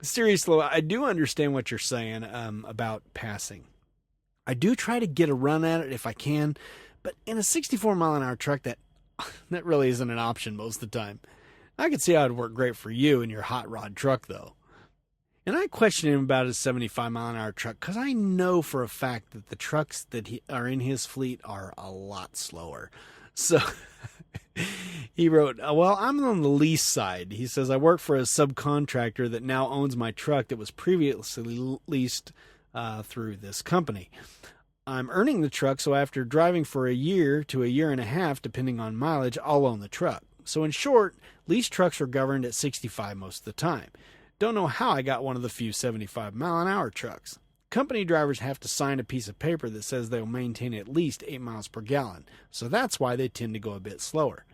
Seriously, I do understand what you're saying about passing. I do try to get a run at it if I can, but in a 64-mile-an-hour truck, that really isn't an option most of the time. I could see how it would work great for you in your hot rod truck, though. And I questioned him about his 75-mile-an-hour truck because I know for a fact that the trucks that are in his fleet are a lot slower. So he wrote, well, I'm on the lease side. He says, I work for a subcontractor that now owns my truck that was previously leased through this company. I'm earning the truck, so after driving for a year to a year and a half, depending on mileage, I'll own the truck. So in short, lease trucks are governed at 65 most of the time. Don't know how I got one of the few 75-mile-an-hour trucks. Company drivers have to sign a piece of paper that says they'll maintain at least 8 miles per gallon, so that's why they tend to go a bit slower.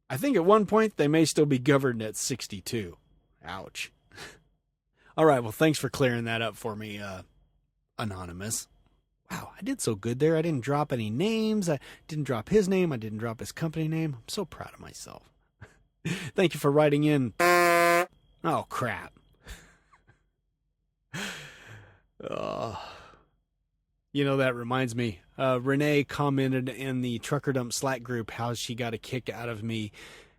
I think at one point they may still be governed at 62. Ouch. All right, well, thanks for clearing that up for me, Anonymous. Wow, I did so good there. I didn't drop any names. I didn't drop his name. I didn't drop his company name. I'm so proud of myself. Thank you for writing in. Oh, crap. You know, that reminds me. Renae commented in the Trucker Dump Slack group how she got a kick out of me,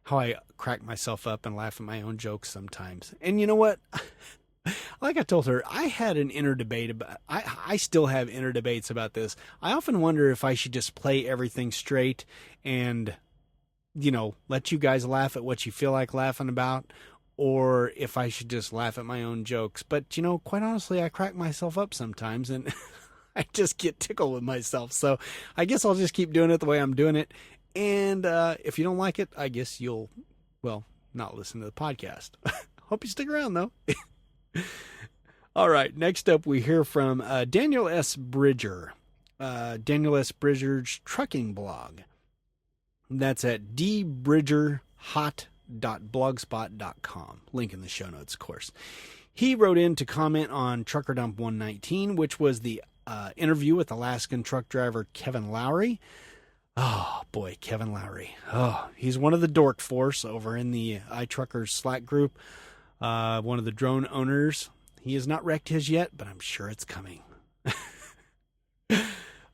how I crack myself up and laugh at my own jokes sometimes. And you know what? Like I told her, I had an inner debate about. I still have inner debates about this. I often wonder if I should just play everything straight and, you know, let you guys laugh at what you feel like laughing about, or if I should just laugh at my own jokes. But, you know, quite honestly, I crack myself up sometimes, and I just get tickled with myself. So I guess I'll just keep doing it the way I'm doing it. And if you don't like it, I guess you'll, well, not listen to the podcast. Hope you stick around, though. All right, next up we hear from Daniel S. Bridger. Daniel S. Bridger's trucking blog. That's at dbridgerhot.blogspot.com. Link in the show notes, of course. He wrote in to comment on Trucker Dump 119, which was the interview with Alaskan truck driver Kevin Lowry. Oh, boy, Kevin Lowry. Oh, he's one of the dork force over in the iTruckers Slack group. One of the drone owners. He has not wrecked his yet, but I'm sure it's coming.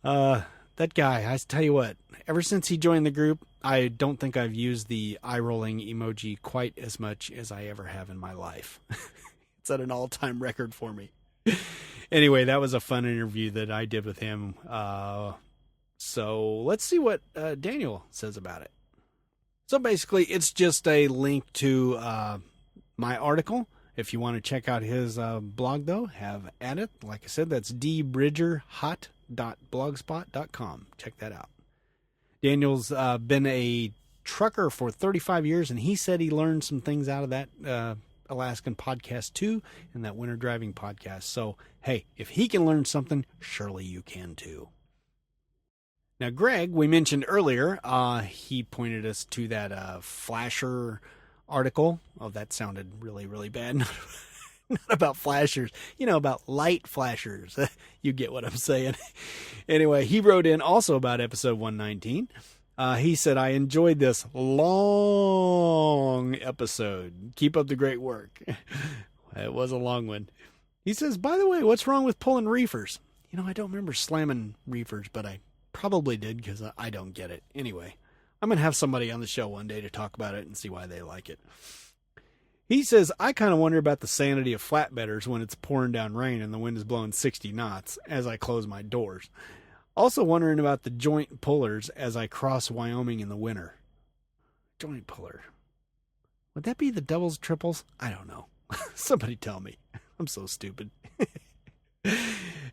That guy, I tell you what, ever since he joined the group, I don't think I've used the eye-rolling emoji quite as much as I ever have in my life. It's at an all-time record for me. Anyway, that was a fun interview that I did with him. So let's see what Daniel says about it. So basically, it's just a link to my article. If you want to check out his blog, though, have at it. Like I said, that's dbridgerhot.blogspot.com. Check that out. Daniel's been a trucker for 35 years, and he said he learned some things out of that Alaskan podcast, too, and that winter driving podcast. So, hey, if he can learn something, surely you can, too. Now, Greg, we mentioned earlier, he pointed us to that flasher article. Oh, that sounded really, really bad. Not about flashers, you know, about light flashers. You get what I'm saying. Anyway, he wrote in also about episode 119. He said, I enjoyed this long episode. Keep up the great work. It was a long one. He says, by the way, what's wrong with pulling reefers? You know, I don't remember slamming reefers, but I probably did because I don't get it. Anyway, I'm going to have somebody on the show one day to talk about it and see why they like it. He says, I kind of wonder about the sanity of flatbedders when it's pouring down rain and the wind is blowing 60 knots as I close my doors. Also wondering about the joint pullers as I cross Wyoming in the winter. Joint puller. Would that be the doubles, triples? I don't know. Somebody tell me. I'm so stupid.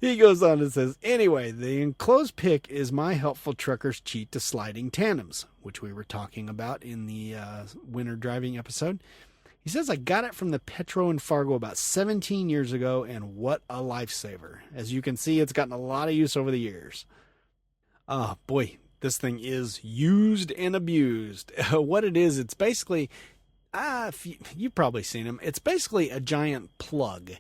He goes on and says, anyway, the enclosed pic is my helpful trucker's cheat to sliding tandems, which we were talking about in the winter driving episode. He says, I got it from the Petro in Fargo about 17 years ago, and what a lifesaver. As you can see, it's gotten a lot of use over the years. Boy, this thing is used and abused. What it is, it's basically, you've probably seen them. It's basically a giant plug,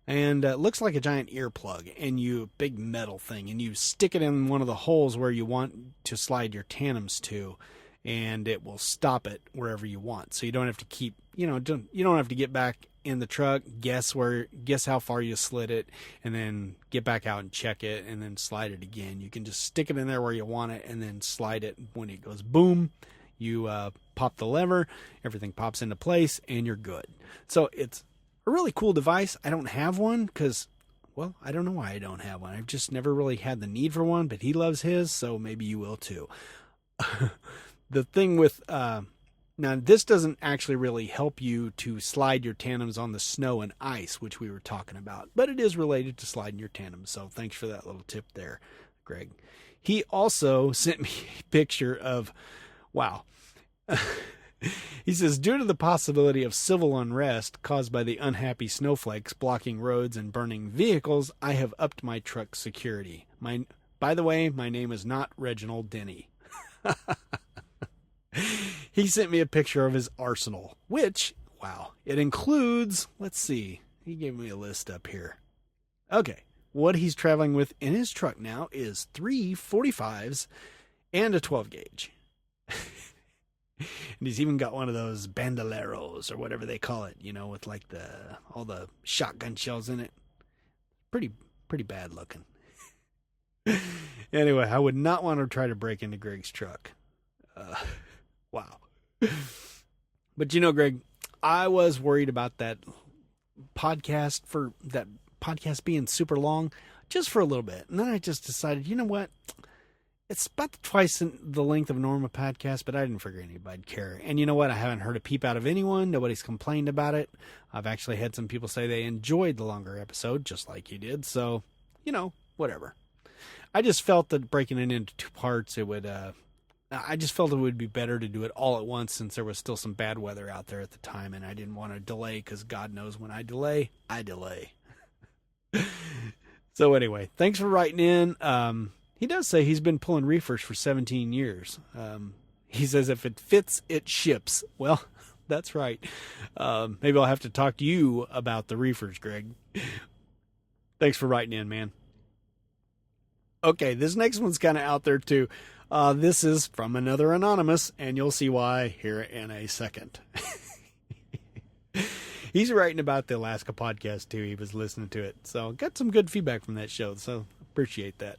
and it looks like a giant earplug, and big metal thing, and you stick it in one of the holes where you want to slide your tandems to, and it will stop it wherever you want. So you don't have to keep, you don't have to get back in the truck, guess how far you slid it, and then get back out and check it, and then slide it again. You can just stick it in there where you want it, and then slide it. When it goes boom, you pop the lever, everything pops into place, and you're good. So it's a really cool device. I don't have one because, well, I don't know why I don't have one. I've just never really had the need for one, but he loves his, so maybe you will too. The thing with now, this doesn't actually really help you to slide your tandems on the snow and ice, which we were talking about, but it is related to sliding your tandems. So thanks for that little tip there, Greg. He also sent me a picture of, wow. He says, due to the possibility of civil unrest caused by the unhappy snowflakes blocking roads and burning vehicles, I have upped my truck security. By the way, my name is not Reginald Denny. He sent me a picture of his arsenal, which, wow, it includes, let's see, he gave me a list up here. Okay, what he's traveling with in his truck now is 3 45s and a 12 gauge. And he's even got one of those bandoleros or whatever they call it, with like all the shotgun shells in it. Pretty bad looking. Anyway, I would not want to try to break into Greg's truck. Wow. But Greg, I was worried about that podcast being super long just for a little bit. And then I just decided, you know what? It's about twice the length of a normal podcast, but I didn't figure anybody'd care. And you know what? I haven't heard a peep out of anyone. Nobody's complained about it. I've actually had some people say they enjoyed the longer episode, just like you did. So, whatever. I just felt that breaking it into 2 parts, I just felt it would be better to do it all at once since there was still some bad weather out there at the time, and I didn't want to delay because God knows when I delay, I delay. So anyway, thanks for writing in. He does say he's been pulling reefers for 17 years. He says if it fits, it ships. Well, that's right. Maybe I'll have to talk to you about the reefers, Greg. Thanks for writing in, man. Okay, this next one's kind of out there too. This is from another anonymous, and you'll see why here in a second. He's writing about the Alaska podcast too. He was listening to it, so got some good feedback from that show, so appreciate that.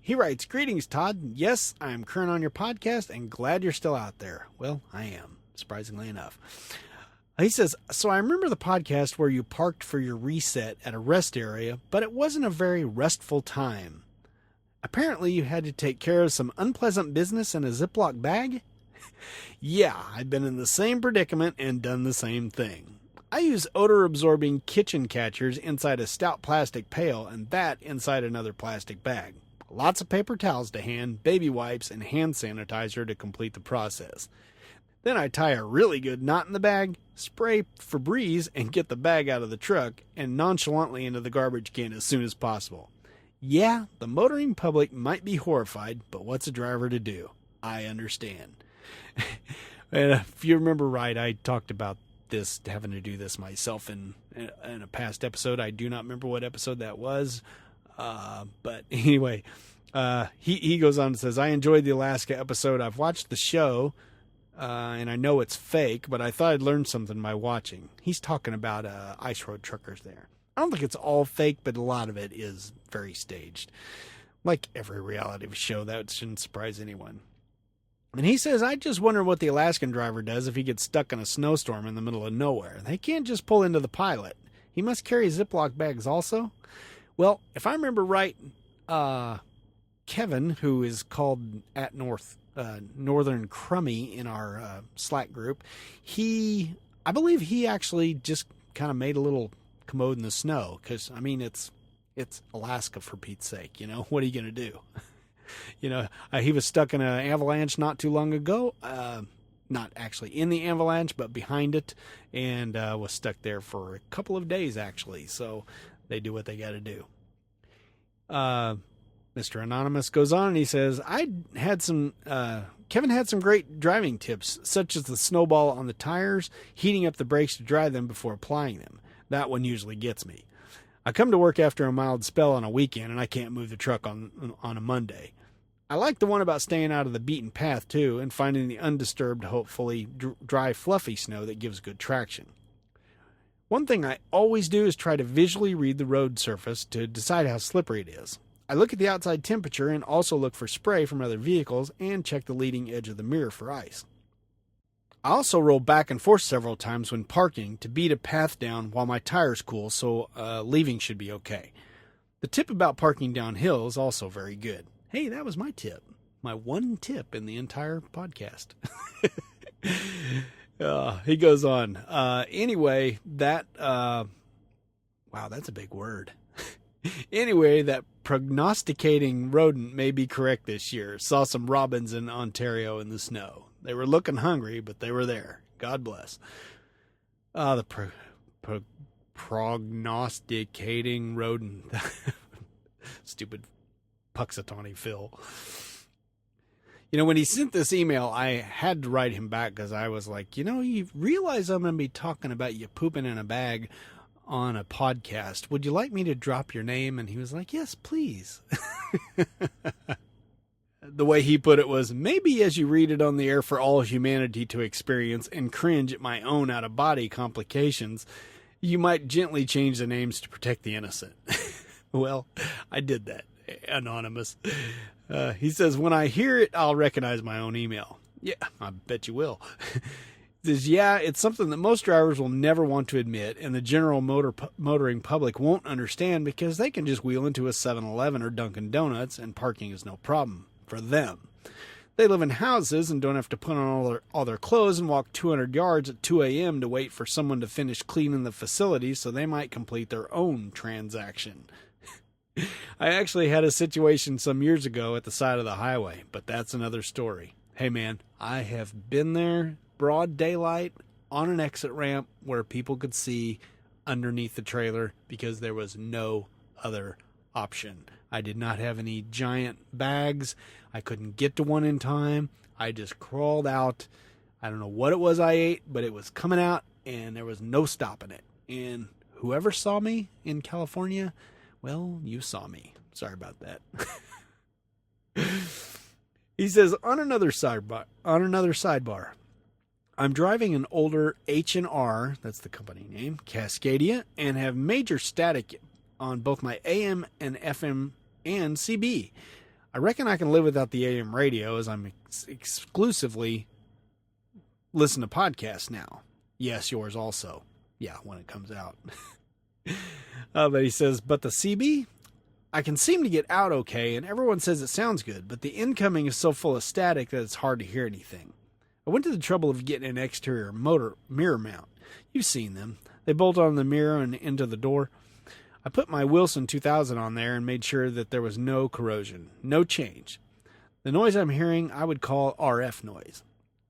He writes, "Greetings, Todd. Yes, I am current on your podcast and glad you're still out there." Well, I am, surprisingly enough. He says, "So I remember the podcast where you parked for your reset at a rest area, but it wasn't a very restful time. Apparently you had to take care of some unpleasant business in a Ziploc bag?" Yeah, I've been in the same predicament and done the same thing. I use odor-absorbing kitchen catchers inside a stout plastic pail and that inside another plastic bag. Lots of paper towels to hand, baby wipes, and hand sanitizer to complete the process. Then I tie a really good knot in the bag, spray Febreze, and get the bag out of the truck and nonchalantly into the garbage can as soon as possible. Yeah, the motoring public might be horrified, but what's a driver to do? I understand. And if you remember right, I talked about this, having to do this myself in a past episode. I do not remember what episode that was. But anyway, he goes on and says, "I enjoyed the Alaska episode. I've watched the show, and I know it's fake, but I thought I'd learn something by watching." He's talking about ice road truckers there. I don't think it's all fake, but a lot of it is very staged. Like every reality show, that shouldn't surprise anyone. And he says, "I just wonder what the Alaskan driver does if he gets stuck in a snowstorm in the middle of nowhere. They can't just pull into the pilot. He must carry Ziploc bags also." Well, if I remember right, Kevin, who is called at Northern Crummy in our Slack group, I believe he actually just kind of made a little commode in the snow because, I mean, it's Alaska, for Pete's sake. What are you going to do? He was stuck in an avalanche not too long ago, not actually in the avalanche, but behind it, and was stuck there for a couple of days, actually. So they do what they got to do. Mr. Anonymous goes on and he says, Kevin had some great driving tips, such as the snowball on the tires, heating up the brakes to dry them before applying them. That one usually gets me. I come to work after a mild spell on a weekend, and I can't move the truck on a Monday. I like the one about staying out of the beaten path, too, and finding the undisturbed, hopefully dry, fluffy snow that gives good traction. One thing I always do is try to visually read the road surface to decide how slippery it is. I look at the outside temperature and also look for spray from other vehicles and check the leading edge of the mirror for ice. I also roll back and forth several times when parking to beat a path down while my tires cool, so leaving should be okay. The tip about parking downhill is also very good. Hey, that was my tip. My one tip in the entire podcast. He goes on. Anyway, wow, that's a big word. Anyway, that prognosticating rodent may be correct this year. Saw some robins in Ontario in the snow. They were looking hungry, but they were there. God bless. The prognosticating rodent. Stupid Puxatawny Phil. You know, when he sent this email, I had to write him back because I was like, you realize I'm going to be talking about you pooping in a bag on a podcast. Would you like me to drop your name? And he was like, yes, please. The way he put it was, maybe as you read it on the air for all humanity to experience and cringe at my own out-of-body complications, you might gently change the names to protect the innocent. Well, I did that, Anonymous. He says, when I hear it, I'll recognize my own email. Yeah, I bet you will. He says, yeah, it's something that most drivers will never want to admit, and the general motoring public won't understand because they can just wheel into a 7-Eleven or Dunkin' Donuts, and parking is no problem for them. They live in houses and don't have to put on all their clothes and walk 200 yards at 2 a.m. to wait for someone to finish cleaning the facility so they might complete their own transaction. I actually had a situation some years ago at the side of the highway, but that's another story. Hey man, I have been there, broad daylight, on an exit ramp where people could see underneath the trailer because there was no other option. I did not have any giant bags. I couldn't get to one in time. I just crawled out. I don't know what it was I ate, but it was coming out and there was no stopping it. And whoever saw me in California, well, you saw me. Sorry about that. He says, on another sidebar, I'm driving an older H&R, that's the company name, Cascadia, and have major static on both my AM and FM and CB. I reckon I can live without the AM radio as I'm exclusively listen to podcasts now. Yes, yours also. Yeah, when it comes out. But he says, but the CB, I can seem to get out okay, and everyone says it sounds good, but the incoming is so full of static that it's hard to hear anything. I went to the trouble of getting an exterior mirror mount. You've seen them. They bolt on the mirror and into the door. I put my Wilson 2000 on there and made sure that there was no corrosion, no change. The noise I'm hearing I would call RF noise.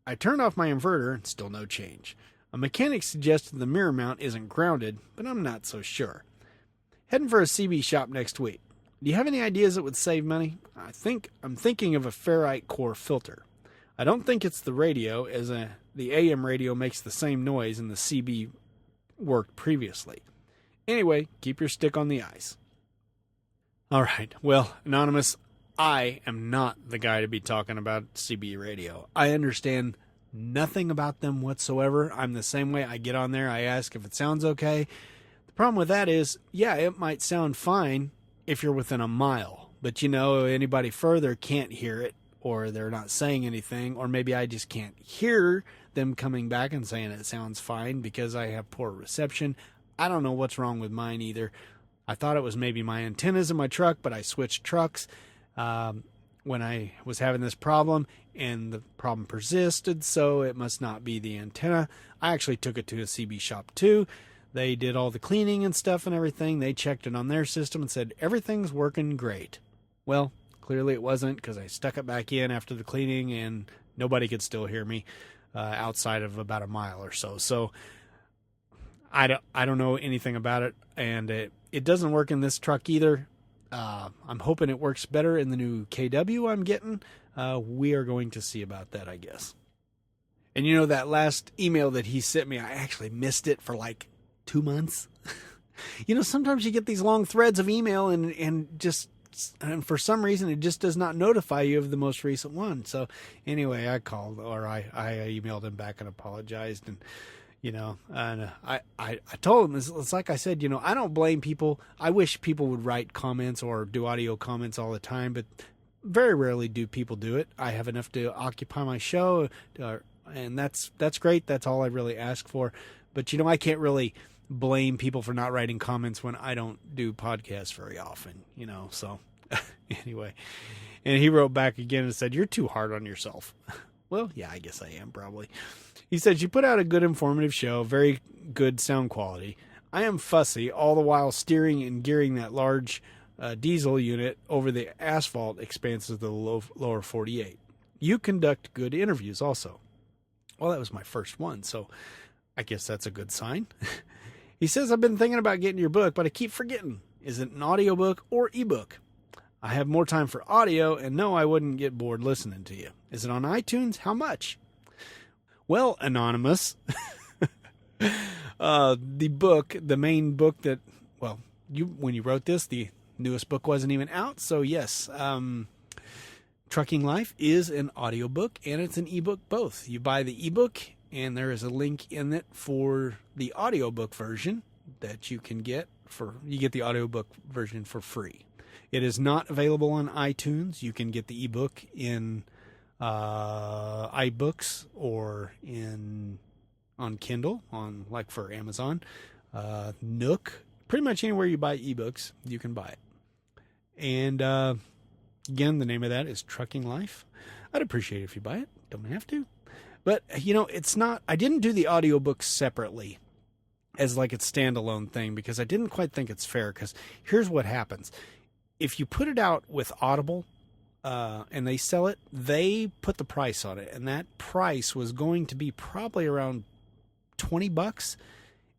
I turned off my inverter and still no change. A mechanic suggested the mirror mount isn't grounded, but I'm not so sure. Heading for a CB shop next week. Do you have any ideas that would save money? I'm thinking of a ferrite core filter. I don't think it's the radio, as the AM radio makes the same noise and the CB worked previously. Anyway, keep your stick on the ice. All right. Well, Anonymous, I am not the guy to be talking about CB radio. I understand nothing about them whatsoever. I'm the same way. I get on there. I ask if it sounds okay. The problem with that is, yeah, it might sound fine if you're within a mile. But, anybody further can't hear it, or they're not saying anything, or maybe I just can't hear them coming back and saying it sounds fine because I have poor reception. I don't know what's wrong with mine either. I thought it was maybe my antennas in my truck, but I switched trucks when I was having this problem, and the problem persisted, so it must not be the antenna. I actually took it to a CB shop too. They did all the cleaning and stuff and everything. They checked it on their system and said, everything's working great. Well, clearly it wasn't, because I stuck it back in after the cleaning and nobody could still hear me outside of about a mile or so. So I don't know anything about it, and it doesn't work in this truck either. I'm hoping it works better in the new KW I'm getting. We are going to see about that, I guess. And you know, that last email that he sent me, I actually missed it for like 2 months. You know, sometimes you get these long threads of email and for some reason it just does not notify you of the most recent one. So anyway, I called, or I emailed him back and apologized. And, you know, and I told him, it's like I said, you know, I don't blame people. I wish people would write comments or do audio comments all the time, but very rarely do people do it. I have enough to occupy my show, and that's great. That's all I really ask for. But, you know, I can't really blame people for not writing comments when I don't do podcasts very often, you know. So anyway, and he wrote back again and said, "You're too hard on yourself." Well, yeah, I guess I am probably. He said, "You put out a good informative show, very good sound quality. I am fussy, all the while steering and gearing that large diesel unit over the asphalt expanses of the lower 48. You conduct good interviews also." Well, that was my first one, so I guess that's a good sign. He says, "I've been thinking about getting your book, but I keep forgetting. Is it an audiobook or ebook? I have more time for audio, and no, I wouldn't get bored listening to you. Is it on iTunes? How much?" Well, Anonymous, the book, the main book that, well, when you wrote this, the newest book wasn't even out. So yes, Trucking Life is an audiobook and it's an ebook both. You buy the ebook and there is a link in it for the audiobook version that you can get you get the audiobook version for free. It is not available on iTunes. You can get the ebook in iBooks or on Kindle, on like for Amazon, Nook, pretty much anywhere you buy ebooks, you can buy it. And again, the name of that is Trucking Life. I'd appreciate it if you buy it. Don't have to. But, you know, I didn't do the audiobook separately as like a standalone thing because I didn't quite think it's fair, because here's what happens. If you put it out with Audible and they sell it, they put the price on it. And that price was going to be probably around $20.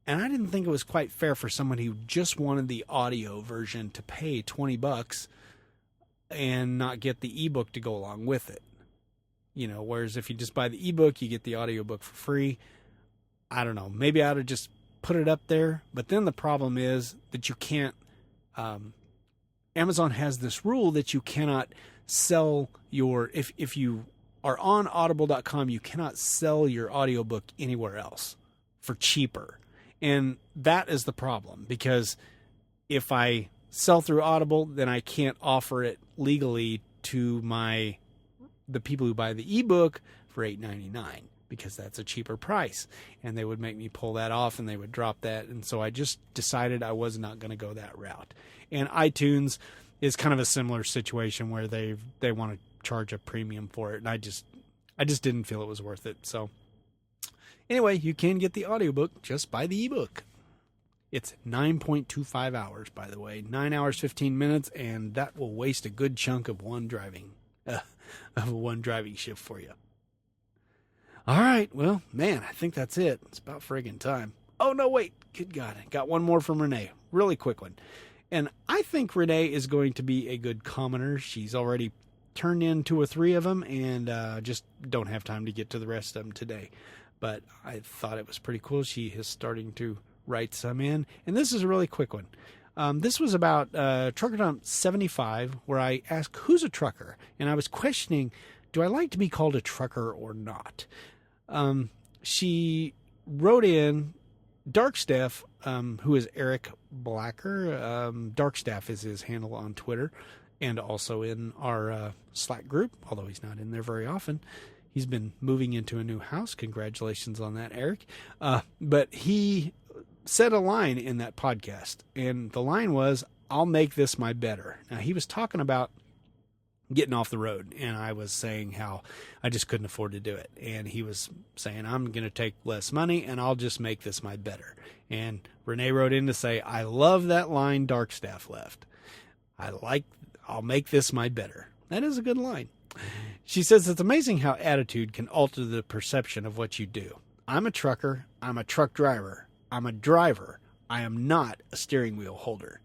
And I didn't think it was quite fair for someone who just wanted the audio version to pay $20 and not get the ebook to go along with it. You know, whereas if you just buy the ebook, you get the audiobook for free. I don't know. Maybe I ought to just put it up there. But then the problem is that you can't, Amazon has this rule that you cannot sell if you are on audible.com, you cannot sell your audiobook anywhere else for cheaper. And that is the problem, because if I sell through Audible, then I can't offer it legally to the people who buy the ebook for $8.99, because that's a cheaper price, and they would make me pull that off and they would drop that. And so I just decided I was not going to go that route. And iTunes is kind of a similar situation where they want to charge a premium for it, and I just didn't feel it was worth it. So anyway, you can get the audiobook just by the ebook. It's 9.25 hours, by the way, 9 hours, 15 minutes, and that will waste a good chunk of one driving shift for you. All right. Well, man, I think that's it. It's about friggin' time. Oh, no, wait. Good God. I got one more from Renae. Really quick one. And I think Renae is going to be a good commenter. She's already turned in 2 or 3 of them, and just don't have time to get to the rest of them today. But I thought it was pretty cool. She is starting to write some in. And this is a really quick one. This was about Trucker Dump 75, where I asked, who's a trucker? And I was questioning, do I like to be called a trucker or not? She wrote in, Darkstaff, who is Eric Blacker. Darkstaff is his handle on Twitter and also in our Slack group, although he's not in there very often. He's been moving into a new house. Congratulations on that, Eric. But he said a line in that podcast, and the line was, "I'll make this my better." Now, he was talking about getting off the road, and I was saying how I just couldn't afford to do it. And he was saying, I'm going to take less money, and I'll just make this my better. And Renae wrote in to say, I love that line Darkstaff left. I'll make this my better. That is a good line. She says, it's amazing how attitude can alter the perception of what you do. I'm a trucker. I'm a truck driver. I'm a driver. I am not a steering wheel holder.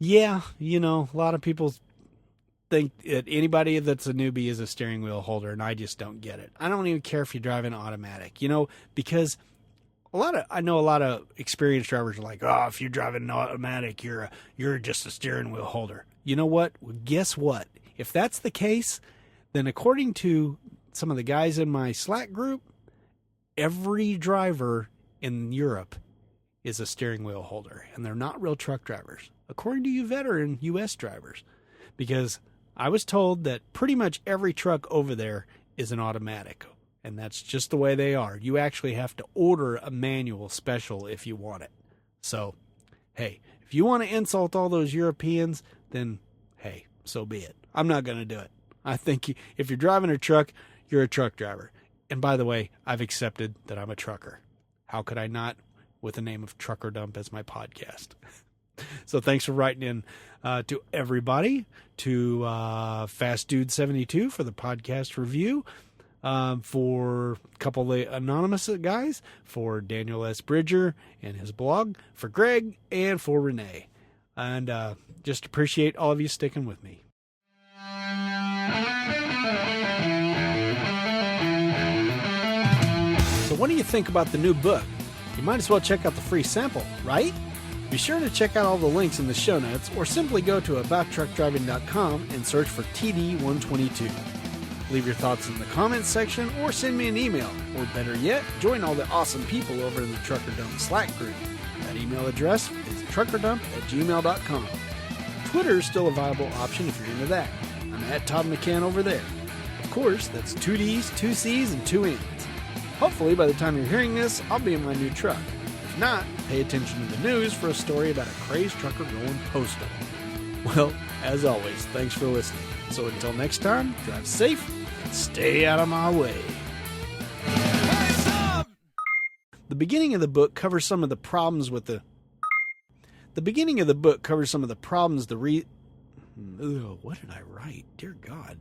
Yeah, a lot of people think that anybody that's a newbie is a steering wheel holder, and I just don't get it. I don't even care if you drive an automatic, because I know a lot of experienced drivers are like, oh, if you're driving an automatic, you're just a steering wheel holder. You know what? Well, guess what? If that's the case, then according to some of the guys in my Slack group, every driver in Europe is a steering wheel holder, and they're not real truck drivers, according to you veteran U.S. drivers, because I was told that pretty much every truck over there is an automatic, and that's just the way they are. You actually have to order a manual special if you want it. So, hey, if you want to insult all those Europeans, then, hey, so be it. I'm not going to do it. I think if you're driving a truck, you're a truck driver. And by the way, I've accepted that I'm a trucker. How could I not, with the name of Trucker Dump as my podcast? So thanks for writing in to everybody, to Fast Dude 72 for the podcast review, for a couple of the anonymous guys, for Daniel S. Bridger and his blog, for Greg, and for Renae. And just appreciate all of you sticking with me. So what do you think about the new book? You might as well check out the free sample, right? Be sure to check out all the links in the show notes, or simply go to abouttruckdriving.com and search for TD122. Leave your thoughts in the comments section, or send me an email, or better yet, join all the awesome people over in the Trucker Dump Slack group. That email address is truckerdump@gmail.com. Twitter is still a viable option if you're into that. I'm at Todd McCann over there. Of course, that's 2 D's, 2 C's, and 2 N's. Hopefully, by the time you're hearing this, I'll be in my new truck. If not, pay attention to the news for a story about a crazed trucker going postal. Well, as always, thanks for listening. So until next time, drive safe and stay out of my way. The beginning of the book covers some of the problems with the... What did I write? Dear God.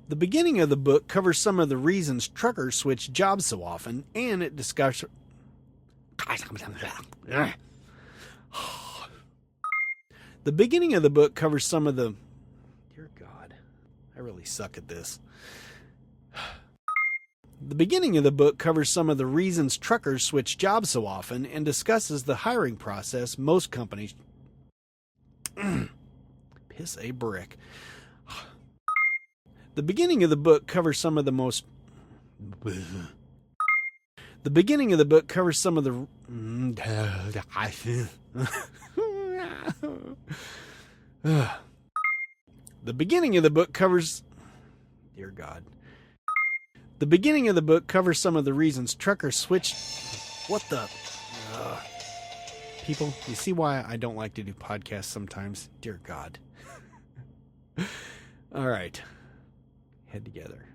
The beginning of the book covers some of the reasons truckers switch jobs so often, and it discusses... The beginning of the book covers some of the... Dear God, I really suck at this. The beginning of the book covers some of the reasons truckers switch jobs so often, and discusses the hiring process most companies... Piss a brick. The beginning of the book covers some of the most... The beginning of the book covers some of the... The beginning of the book covers... Dear God. The beginning of the book covers some of the reasons truckers switch... What the... People, you see why I don't like to do podcasts sometimes? Dear God. All right. Head together.